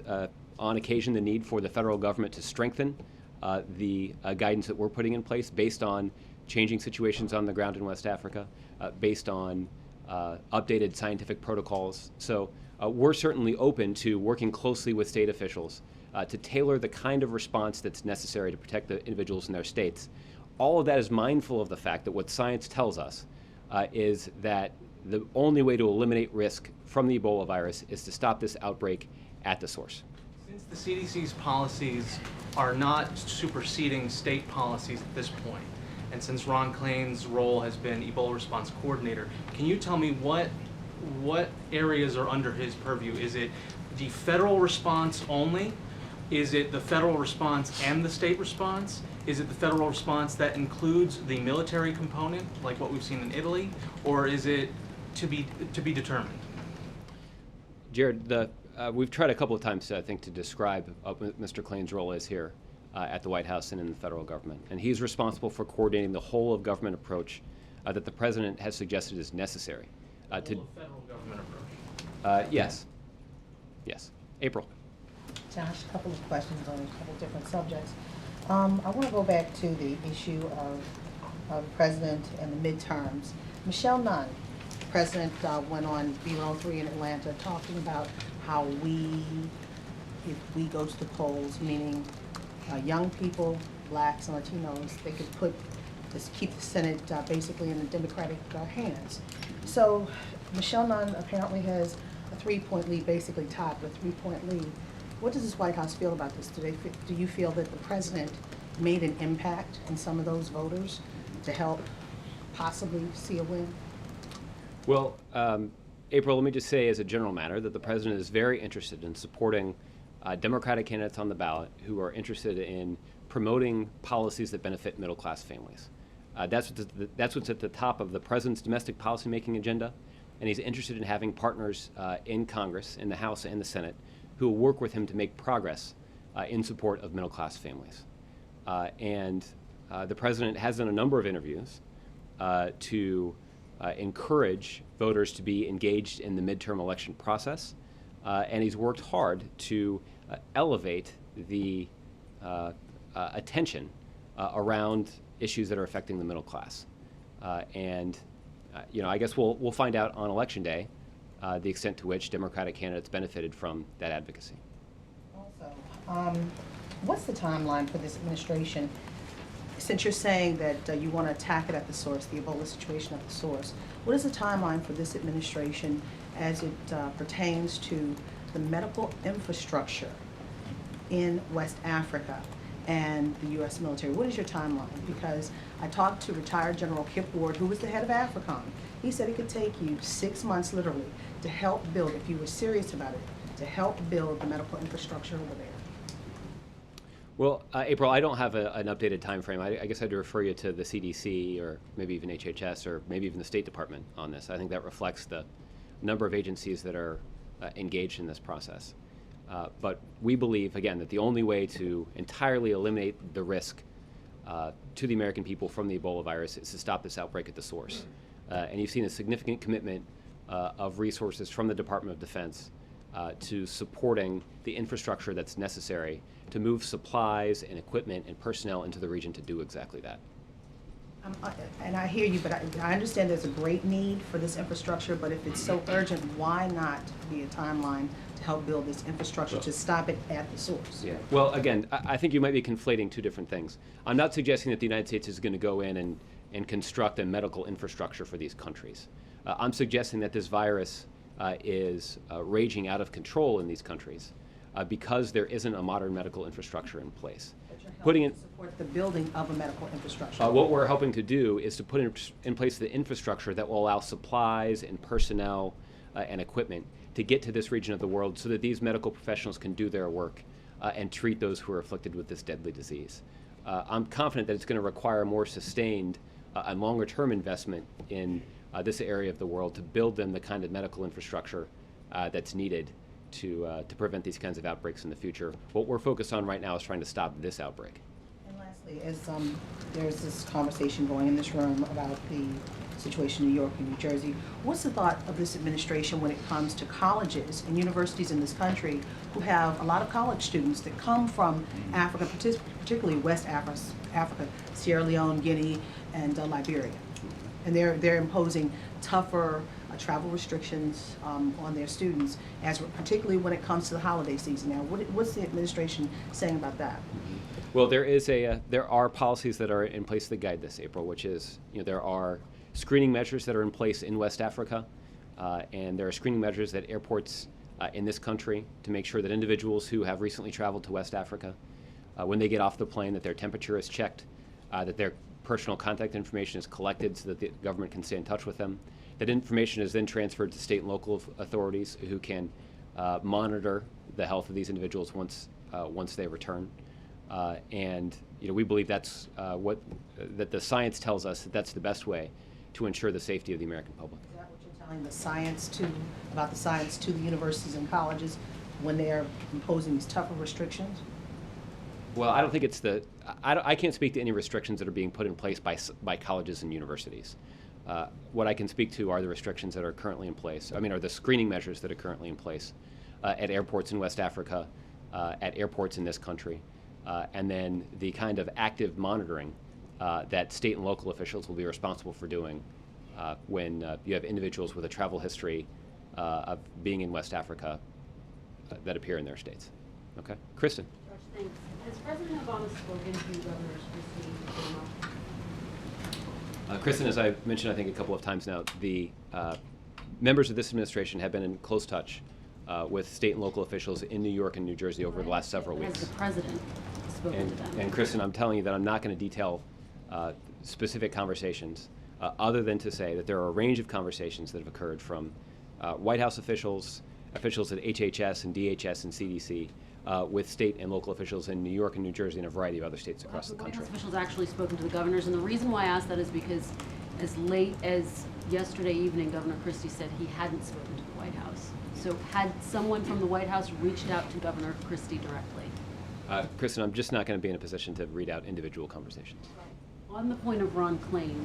on occasion the need for the federal government to strengthen the guidance that we're putting in place based on changing situations on the ground in West Africa, based on updated scientific protocols. So we're certainly open to working closely with state officials to tailor the kind of response that's necessary to protect the individuals in their states. All of that is mindful of the fact that what science tells us is that the only way to eliminate risk from the Ebola virus is to stop this outbreak at the source. Since the CDC's policies are not superseding state policies at this point, and since Ron Klain's role has been Ebola response coordinator, can you tell me what areas are under his purview? Is it the federal response only? Is it the federal response and the state response? Is it the federal response that includes the military component, like what we've seen in Italy? Or is it to be determined? Jared, we've tried a couple of times, I think, to describe what Mr. Klain's role is here at the White House and in the federal government. And he's responsible for coordinating the whole of government approach that the president has suggested is necessary. The whole of federal government approach? Yes. Yes. April. Josh, a couple of questions on a couple of different subjects. I want to go back to the issue of president and the midterms. Michelle Nunn, president, went on Bureau 3 in Atlanta talking about how if we go to the polls, meaning young people, blacks and Latinos, they could keep the Senate basically in the Democratic hands. So Michelle Nunn apparently has a 3-point lead, basically tied with a 3-point lead. What does this White House feel about this? Do you feel that the president made an impact in some of those voters to help possibly see a win? Well, April, let me just say as a general matter that the president is very interested in supporting Democratic candidates on the ballot who are interested in promoting policies that benefit middle-class families. That's what's at the top of the president's domestic policymaking agenda, and he's interested in having partners in Congress, in the House and the Senate, who will work with him to make progress in support of middle-class families. And the president has done a number of interviews to encourage voters to be engaged in the midterm election process, and he's worked hard to elevate the attention around issues that are affecting the middle class. And I guess we'll find out on Election Day the extent to which Democratic candidates benefited from that advocacy. Also, what's the timeline for this administration? Since you're saying that you want to attack it at the source, the Ebola situation at the source, what is the timeline for this administration as it pertains to the medical infrastructure in West Africa and the U.S. military? What is your timeline? Because I talked to retired General Kip Ward, who was the head of AFRICOM. He said it could take you 6 months, literally, to help build, if you were serious about it, to help build the medical infrastructure over there. Well, April, I don't have an updated time frame. I guess I had to refer you to the CDC or maybe even HHS or maybe even the State Department on this. I think that reflects the number of agencies that are engaged in this process. But we believe, again, that the only way to entirely eliminate the risk to the American people from the Ebola virus is to stop this outbreak at the source. And you've seen a significant commitment of resources from the Department of Defense to supporting the infrastructure that's necessary to move supplies and equipment and personnel into the region to do exactly that. And I hear you, but I understand there's a great need for this infrastructure, but if it's so urgent, why not be a timeline to help build this infrastructure to stop it at the source? Yeah. Well, again, I think you might be conflating two different things. I'm not suggesting that the United States is going to go in and construct a medical infrastructure for these countries. I'm suggesting that this virus is raging out of control in these countries because there isn't a modern medical infrastructure in place. Putting in support the building of a medical infrastructure. What we're helping to do is to put in place the infrastructure that will allow supplies and personnel and equipment to get to this region of the world so that these medical professionals can do their work and treat those who are afflicted with this deadly disease. I'm confident that it's going to require more sustained and longer-term investment in this area of the world to build them the kind of medical infrastructure that's needed to prevent these kinds of outbreaks in the future. What we're focused on right now is trying to stop this outbreak. And lastly, as there's this conversation going in this room about the situation in New York and New Jersey, what's the thought of this administration when it comes to colleges and universities in this country who have a lot of college students that come from Africa, particularly West Africa, Sierra Leone, Guinea, and Liberia? And they're imposing tougher travel restrictions on their students, particularly when it comes to the holiday season. Now, what's the administration saying about that? Well, there are policies that are in place that guide this, April, which is, there are screening measures that are in place in West Africa, and there are screening measures at airports in this country to make sure that individuals who have recently traveled to West Africa, when they get off the plane, that their temperature is checked, that their personal contact information is collected so that the government can stay in touch with them. That information is then transferred to state and local authorities who can monitor the health of these individuals once they return. And we believe that's that the science tells us that that's the best way to ensure the safety of the American public. Is that what you're telling about the science to the universities and colleges when they're imposing these tougher restrictions? Well, I don't think it's I can't speak to any restrictions that are being put in place by colleges and universities. What I can speak to are the restrictions that are currently in place. Are the screening measures that are currently in place at airports in West Africa, at airports in this country, and then the kind of active monitoring that state and local officials will be responsible for doing when you have individuals with a travel history of being in West Africa that appear in their states. Okay, Kristen. Thanks. Has President Obama spoken to Governors Christie and Kristen, as I mentioned, I think a couple of times now, the members of this administration have been in close touch with state and local officials in New York and New Jersey over the last several weeks. Has the President spoken to them? And Kristen, I'm telling you that I'm not going to detail specific conversations other than to say that there are a range of conversations that have occurred from White House officials at HHS and DHS and CDC, with state and local officials in New York and New Jersey and a variety of other states across the country. White House officials actually spoken to the governors, and the reason why I asked that is because as late as yesterday evening, Governor Christie said he hadn't spoken to the White House. So had someone from the White House reached out to Governor Christie directly? Kristen, I'm just not going to be in a position to read out individual conversations. On the point of Ron Klain,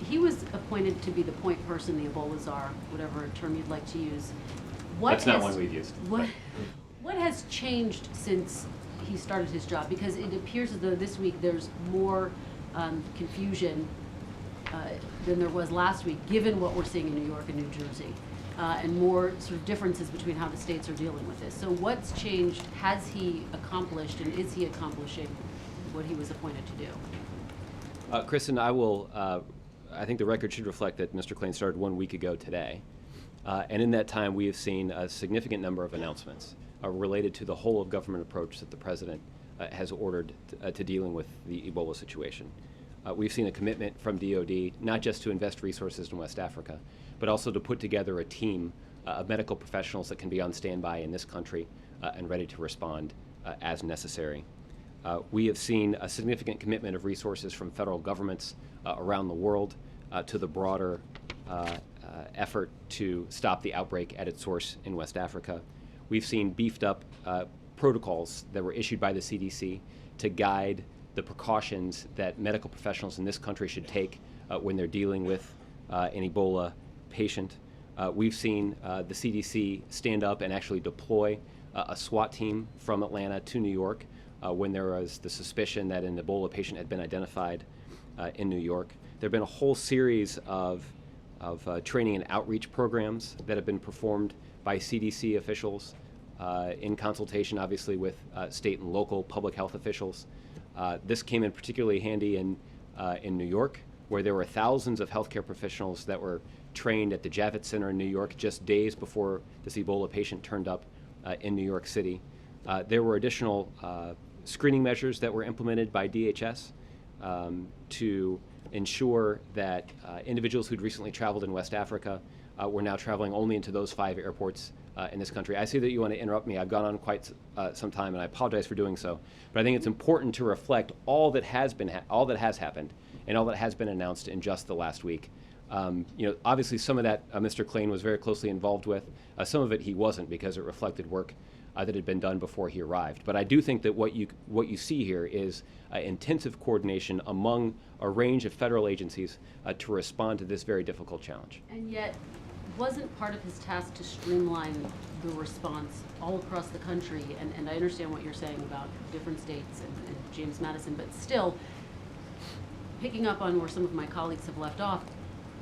he was appointed to be the point person, the Ebola czar, whatever term you'd like to use. That's not one we've used. What has changed since he started his job? Because it appears as though this week there's more confusion than there was last week, given what we're seeing in New York and New Jersey, and more sort of differences between how the states are dealing with this. So what's changed? Has he accomplished, and is he accomplishing what he was appointed to do? Kristen, I think the record should reflect that Mr. Klain started 1 week ago today. And in that time, we have seen a significant number of announcements related to the whole of government approach that the President has ordered to dealing with the Ebola situation. We've seen a commitment from DOD, not just to invest resources in West Africa, but also to put together a team of medical professionals that can be on standby in this country and ready to respond as necessary. We have seen a significant commitment of resources from federal governments around the world to the broader effort to stop the outbreak at its source in West Africa. We've seen beefed up protocols that were issued by the CDC to guide the precautions that medical professionals in this country should take when they're dealing with an Ebola patient. We've seen the CDC stand up and actually deploy a SWAT team from Atlanta to New York when there was the suspicion that an Ebola patient had been identified in New York. There have been a whole series of training and outreach programs that have been performed by CDC officials in consultation, obviously, with state and local public health officials. This came in particularly handy in New York, where there were thousands of healthcare professionals that were trained at the Javits Center in New York just days before this Ebola patient turned up in New York City. There were additional screening measures that were implemented by DHS to ensure that individuals who'd recently traveled in West Africa were now traveling only into those 5 airports in this country. I see that you want to interrupt me. I've gone on quite some time, and I apologize for doing so. But I think it's important to reflect all that has happened and all that has been announced in just the last week. Obviously, some of that Mr. Klain was very closely involved with. Some of it he wasn't, because it reflected work that had been done before he arrived. But I do think that what you see here is intensive coordination among a range of federal agencies to respond to this very difficult challenge. And yet, wasn't part of his task to streamline the response all across the country? And I understand what you're saying about different states and James Madison, but still, picking up on where some of my colleagues have left off,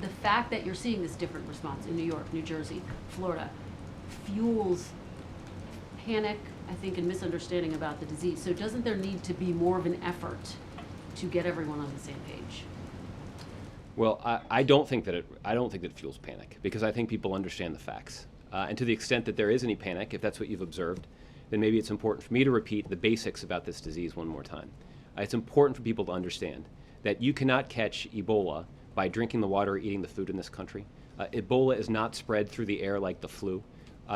the fact that you're seeing this different response in New York, New Jersey, Florida, fuels panic, I think, and misunderstanding about the disease. So doesn't there need to be more of an effort to get everyone on the same page? Well, I don't think that it fuels panic, because I think people understand the facts. And to the extent that there is any panic, if that's what you've observed, then maybe it's important for me to repeat the basics about this disease one more time. It's important for people to understand that you cannot catch Ebola by drinking the water or eating the food in this country. Ebola is not spread through the air like the flu.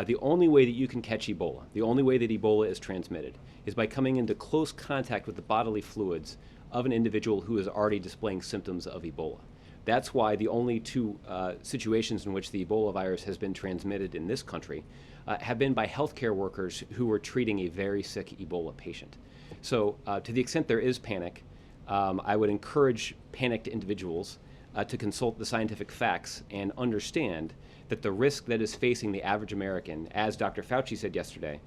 The only way that you can catch Ebola, the only way that Ebola is transmitted, is by coming into close contact with the bodily fluids of an individual who is already displaying symptoms of Ebola. That's why the only 2 situations in which the Ebola virus has been transmitted in this country have been by healthcare workers who were treating a very sick Ebola patient. So to the extent there is panic, I would encourage panicked individuals to consult the scientific facts and understand that the risk that is facing the average American, as Dr. Fauci said yesterday,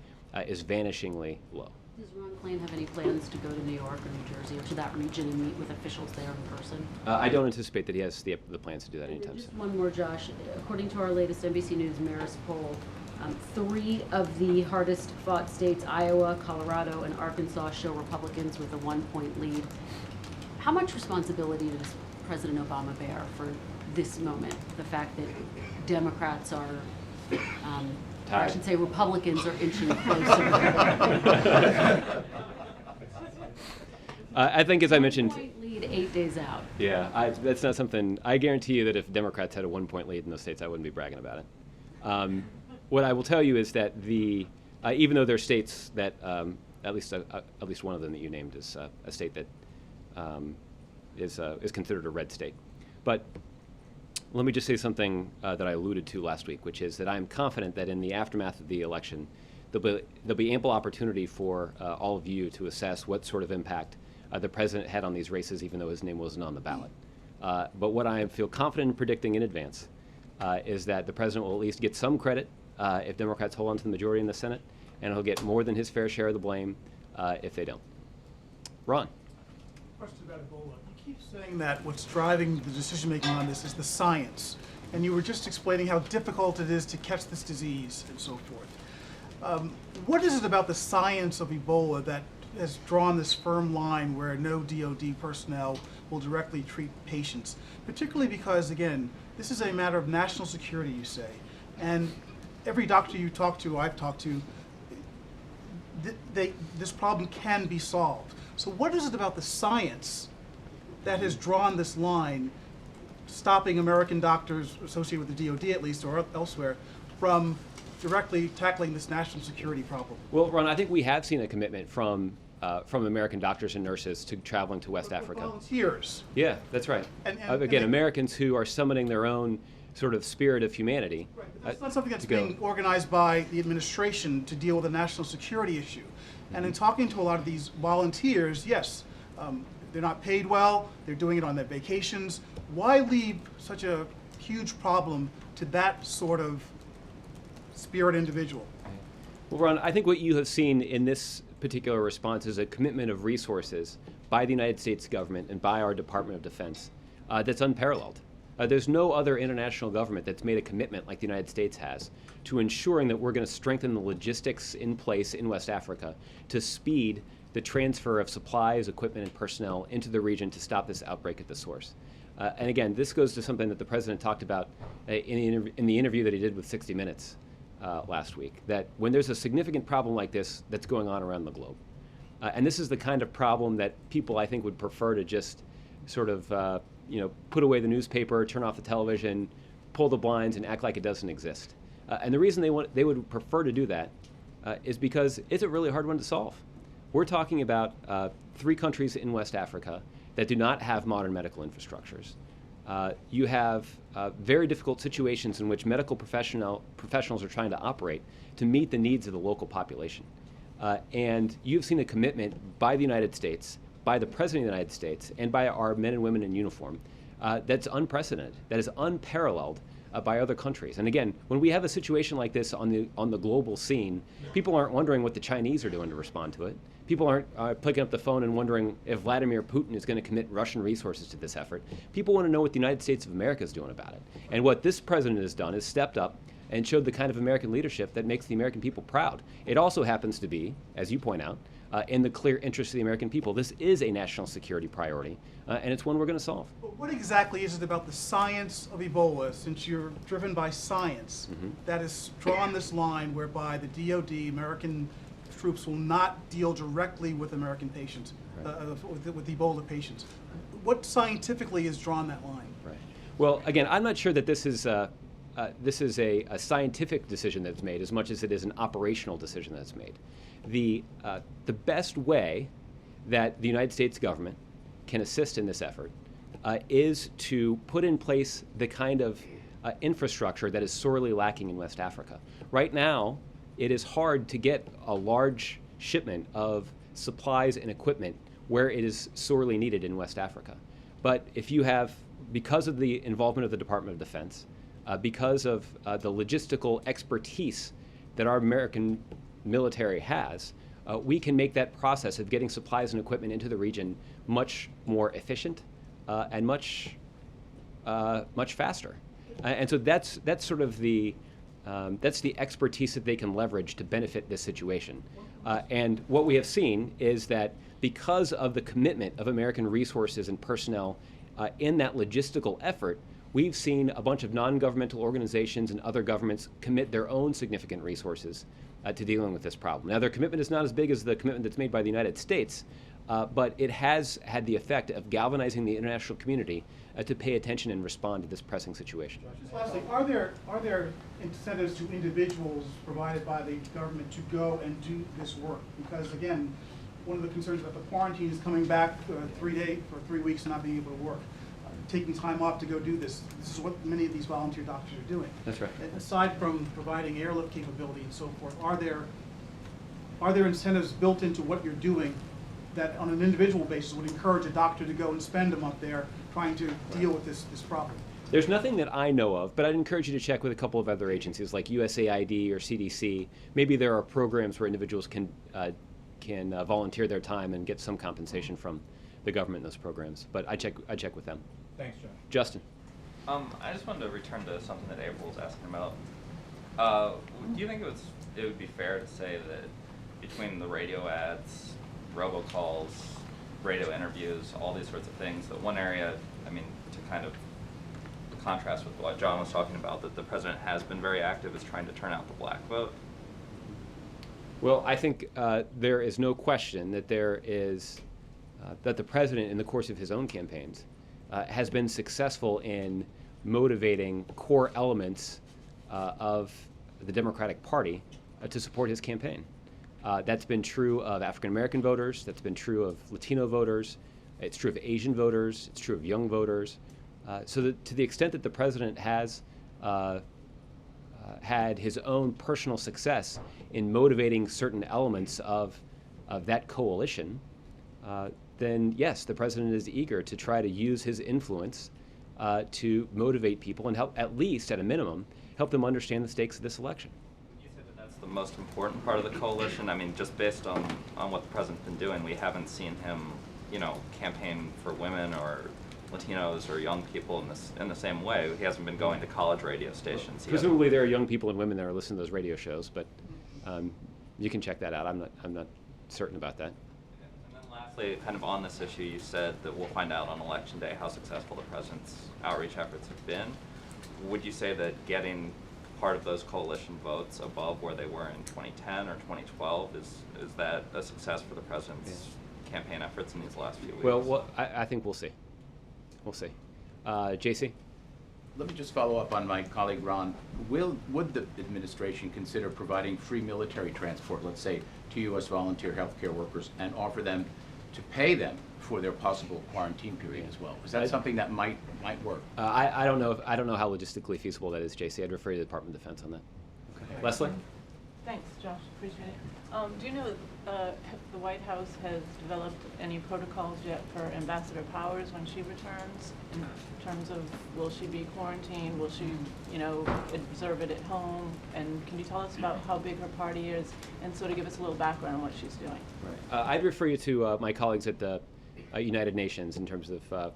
is vanishingly low. Does Ron Klain have any plans to go to New York or New Jersey or to that region and meet with officials there in person? I don't anticipate that he has the plans to do that anytime Just soon. one more, Josh. According to our latest NBC News Marist poll, 3 of the hardest fought states, Iowa, Colorado, and Arkansas, show Republicans with a 1-point lead. How much responsibility does President Obama bear for this moment? The fact that Democrats are, or I should say Republicans are inching closer. I think, as I mentioned, 1-point lead 8 days out. Yeah, that's not something. I guarantee you that if Democrats had a 1-point lead in those states, I wouldn't be bragging about it. What I will tell you is that even though there are states that at least one of them that you named is a state that is considered a red state, but let me just say something that I alluded to last week, which is that I'm confident that in the aftermath of the election, there'll be ample opportunity for all of you to assess what sort of impact the president had on these races, even though his name wasn't on the ballot. But what I feel confident in predicting in advance is that the president will at least get some credit if Democrats hold on to the majority in the Senate, and he'll get more than his fair share of the blame if they don't. Ron. Question about Ebola. You keep saying that what's driving the decision-making on this is the science, and you were just explaining how difficult it is to catch this disease and so forth. What is it about the science of Ebola that has drawn this firm line where no DOD personnel will directly treat patients, particularly because, again, this is a matter of national security, you say, and every doctor you talk to, I've talked to, this problem can be solved. So what is it about the science that has drawn this line, stopping American doctors associated with the DOD at least, or elsewhere, from directly tackling this national security problem? Well, Ron, I think we have seen a commitment from American doctors and nurses to traveling to West Africa. Volunteers. Yeah, that's right. And Again, Americans who are summoning their own sort of spirit of humanity. Right, but that's not something that's to go. being organized by the administration to deal with a national security issue. And in talking to a lot of these volunteers, yes, they're not paid well, they're doing it on their vacations. Why leave such a huge problem to that sort of spirit individual? Well, Ron, I think what you have seen in this particular response is a commitment of resources by the United States government and by our Department of Defense that's unparalleled. There's no other international government that's made a commitment like the United States has to ensuring that we're going to strengthen the logistics in place in West Africa to speed the transfer of supplies, equipment, and personnel into the region to stop this outbreak at the source. And again, this goes to something that the President talked about in the interview that he did with 60 Minutes last week, that when there's a significant problem like this that's going on around the globe, and this is the kind of problem that people, I think, would prefer to just sort of put away the newspaper, turn off the television, pull the blinds, and act like it doesn't exist. And the reason they would prefer to do that is because it's a really hard one to solve. We're talking about 3 countries in West Africa that do not have modern medical infrastructures. You have very difficult situations in which medical professionals are trying to operate to meet the needs of the local population. And you've seen a commitment by the United States, by the President of the United States, and by our men and women in uniform that's unprecedented, that is unparalleled by other countries. And again, when we have a situation like this on the global scene, people aren't wondering what the Chinese are doing to respond to it. People aren't picking up the phone and wondering if Vladimir Putin is going to commit Russian resources to this effort. People want to know what the United States of America is doing about it. And what this president has done is stepped up and showed the kind of American leadership that makes the American people proud. It also happens to be, as you point out, in the clear interest of the American people. This is a national security priority, and it's one we're going to solve. But what exactly is it about the science of Ebola, since you're driven by science, that has drawn this line whereby the DoD, American troops, will not deal directly with American patients, with Ebola patients? What scientifically has drawn that line? Right. Well, again, I'm not sure that this is a scientific decision that's made as much as it is an operational decision that's made. The best way that the United States government can assist in this effort is to put in place the kind of infrastructure that is sorely lacking in West Africa. Right now, it is hard to get a large shipment of supplies and equipment where it is sorely needed in West Africa. But if you have, because of the involvement of the Department of Defense, because of the logistical expertise that our American military has, we can make that process of getting supplies and equipment into the region much more efficient and much faster. And so that's sort of that's the expertise that they can leverage to benefit this situation. And what we have seen is that because of the commitment of American resources and personnel in that logistical effort, we've seen a bunch of non-governmental organizations and other governments commit their own significant resources to dealing with this problem. Now, their commitment is not as big as the commitment that's made by the United States, but it has had the effect of galvanizing the international community to pay attention and respond to this pressing situation. Just lastly, are there incentives to individuals provided by the government to go and do this work? Because again, one of the concerns about the quarantine is coming back 3 weeks and not being able to work. Taking time off to go do this. This is what many of these volunteer doctors are doing. That's right. Aside from providing airlift capability and so forth, are there incentives built into what you're doing that on an individual basis would encourage a doctor to go and spend them up there trying to deal with this problem? There's nothing that I know of, but I'd encourage you to check with a couple of other agencies like USAID or CDC. Maybe there are programs where individuals can volunteer their time and get some compensation from the government in those programs. But I check with them. Thanks, John. Justin. I just wanted to return to something that April was asking about. Do you think it would be fair to say that between the radio ads, robocalls, radio interviews, all these sorts of things, that one area, I mean, to kind of contrast with what John was talking about, that the president has been very active is trying to turn out the black vote? Well, I think there is no question that that the president, in the course of his own campaigns, has been successful in motivating core elements of the Democratic Party to support his campaign. That's been true of African American voters, that's been true of Latino voters, it's true of Asian voters, it's true of young voters. So that to the extent that the president has had his own personal success in motivating certain elements of that coalition, then yes, the president is eager to try to use his influence to motivate people and help, at least at a minimum, help them understand the stakes of this election. Would you say that that's the most important part of the coalition? I mean, just based on what the president's been doing, we haven't seen him, campaign for women or Latinos or young people in the same way. He hasn't been going to college radio stations. Presumably there are young people and women that are listening to those radio shows, but you can check that out. I'm not certain about that. And then lastly, kind of on this issue, you said that we'll find out on Election Day how successful the president's outreach efforts have been. Would you say that getting part of those coalition votes above where they were in 2010 or 2012, is that a success for the president's campaign efforts in these last few weeks? Well, I think we'll see. We'll see. JC? Let me just follow up on my colleague Ron. Would the administration consider providing free military transport, let's say, to U.S. volunteer healthcare workers and offer them to pay them for their possible quarantine period as well? Is that something that might work? I don't know. I don't know how logistically feasible that is, JC. I'd refer you to the Department of Defense on that. Okay. Leslie? Thanks, Josh. Appreciate it. Do you know the White House has developed any protocols yet for Ambassador Powers when she returns, in terms of will she be quarantined, will she, observe it at home, and can you tell us about how big her party is, and sort of give us a little background on what she's doing? Right. I'd refer you to my colleagues at the United Nations in terms of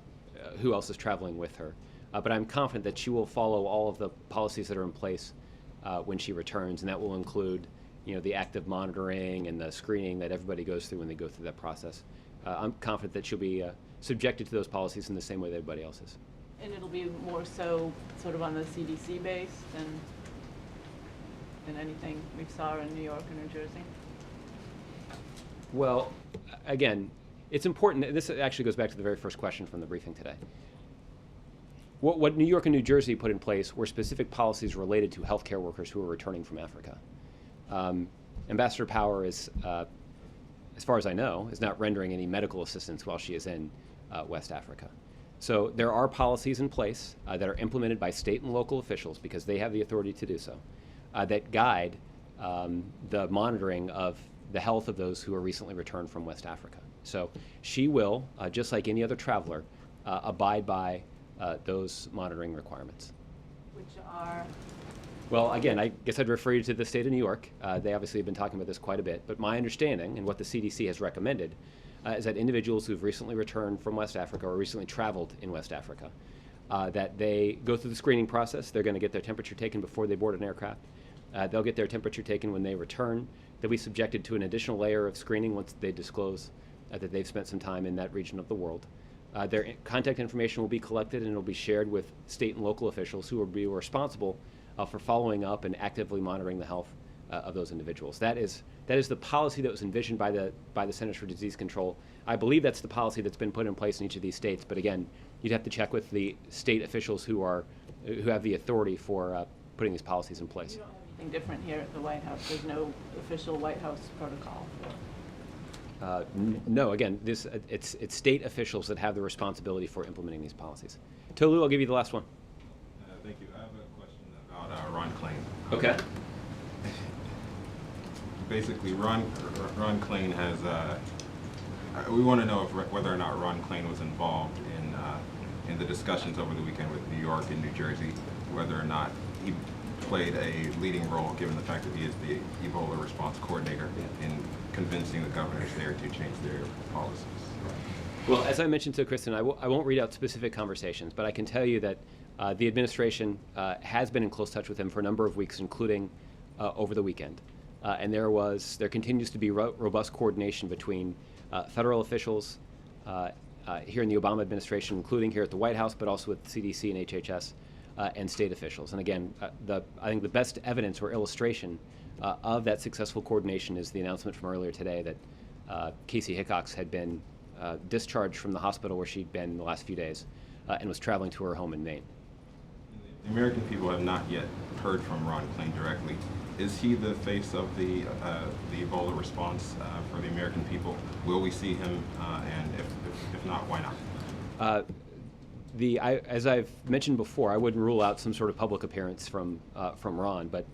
who else is traveling with her. But I'm confident that she will follow all of the policies that are in place when she returns, and that will include the active monitoring and the screening that everybody goes through when they go through that process. I'm confident that she'll be subjected to those policies in the same way that everybody else is. And it'll be more so sort of on the CDC base than anything we saw in New York or New Jersey? Well, again, it's important, and this actually goes back to the very first question from the briefing today. What New York and New Jersey put in place were specific policies related to healthcare workers who are returning from Africa. Ambassador Power is, as far as I know, is not rendering any medical assistance while she is in West Africa. So there are policies in place that are implemented by state and local officials, because they have the authority to do so, that guide the monitoring of the health of those who are recently returned from West Africa. So she will, just like any other traveler, abide by those monitoring requirements. Which are? Well, again, I guess I'd refer you to the state of New York. They obviously have been talking about this quite a bit, but my understanding and what the CDC has recommended is that individuals who've recently returned from West Africa or recently traveled in West Africa, that they go through the screening process. They're going to get their temperature taken before they board an aircraft. They'll get their temperature taken when they return. They'll be subjected to an additional layer of screening once they disclose that they've spent some time in that region of the world. Their contact information will be collected and it will be shared with state and local officials who will be responsible for following up and actively monitoring the health of those individuals. That is the policy that was envisioned by the Centers for Disease Control. I believe that's the policy that's been put in place in each of these states. But again, you'd have to check with the state officials who have the authority for putting these policies in place. You don't have anything different here at the White House. There's no official White House protocol. No, again, it's state officials that have the responsibility for implementing these policies. Tolu, I'll give you the last one. Thank you. I have a question about Ron Klain. Okay. Basically, Ron Klain has. We want to know whether or not Ron Klain was involved in the discussions over the weekend with New York and New Jersey, whether or not he played a leading role, given the fact that he is the Ebola response coordinator, in convincing the governors there to change their policies. Well, as I mentioned to Kristen, I won't read out specific conversations, but I can tell you that the administration has been in close touch with him for a number of weeks, including over the weekend. And there continues to be robust coordination between federal officials here in the Obama administration, including here at the White House, but also with CDC and HHS and state officials. And again, I think the best evidence or illustration of that successful coordination is the announcement from earlier today that Casey Hickox had been discharged from the hospital where she'd been the last few days and was traveling to her home in Maine. The American people have not yet heard from Ron Klain directly. Is he the face of the Ebola response for the American people? Will we see him? And if not, why not? as I've mentioned before, I wouldn't rule out some sort of public appearance from Ron, but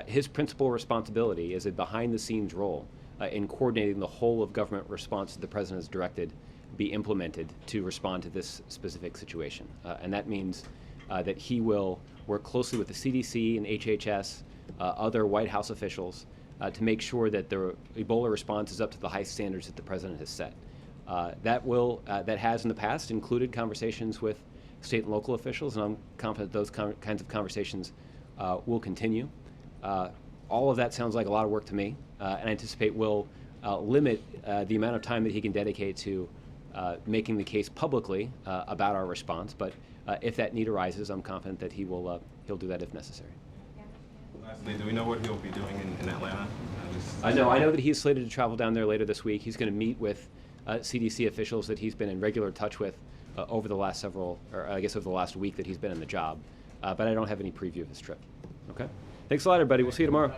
his principal responsibility is a behind-the-scenes role in coordinating the whole of government response that the president has directed be implemented to respond to this specific situation. And that means that he will work closely with the CDC and HHS, other White House officials, to make sure that the Ebola response is up to the high standards that the president has set. That has in the past included conversations with state and local officials, and I'm confident those kinds of conversations will continue. All of that sounds like a lot of work to me, and I anticipate will limit the amount of time that he can dedicate to making the case publicly about our response. But if that need arises, I'm confident that he'll do that if necessary. Lastly, do we know what he'll be doing in Atlanta? I know that he's slated to travel down there later this week. He's going to meet with CDC officials that he's been in regular touch with over the last over the last week that he's been in the job. But I don't have any preview of his trip. Okay? Thanks a lot, everybody. We'll see you tomorrow.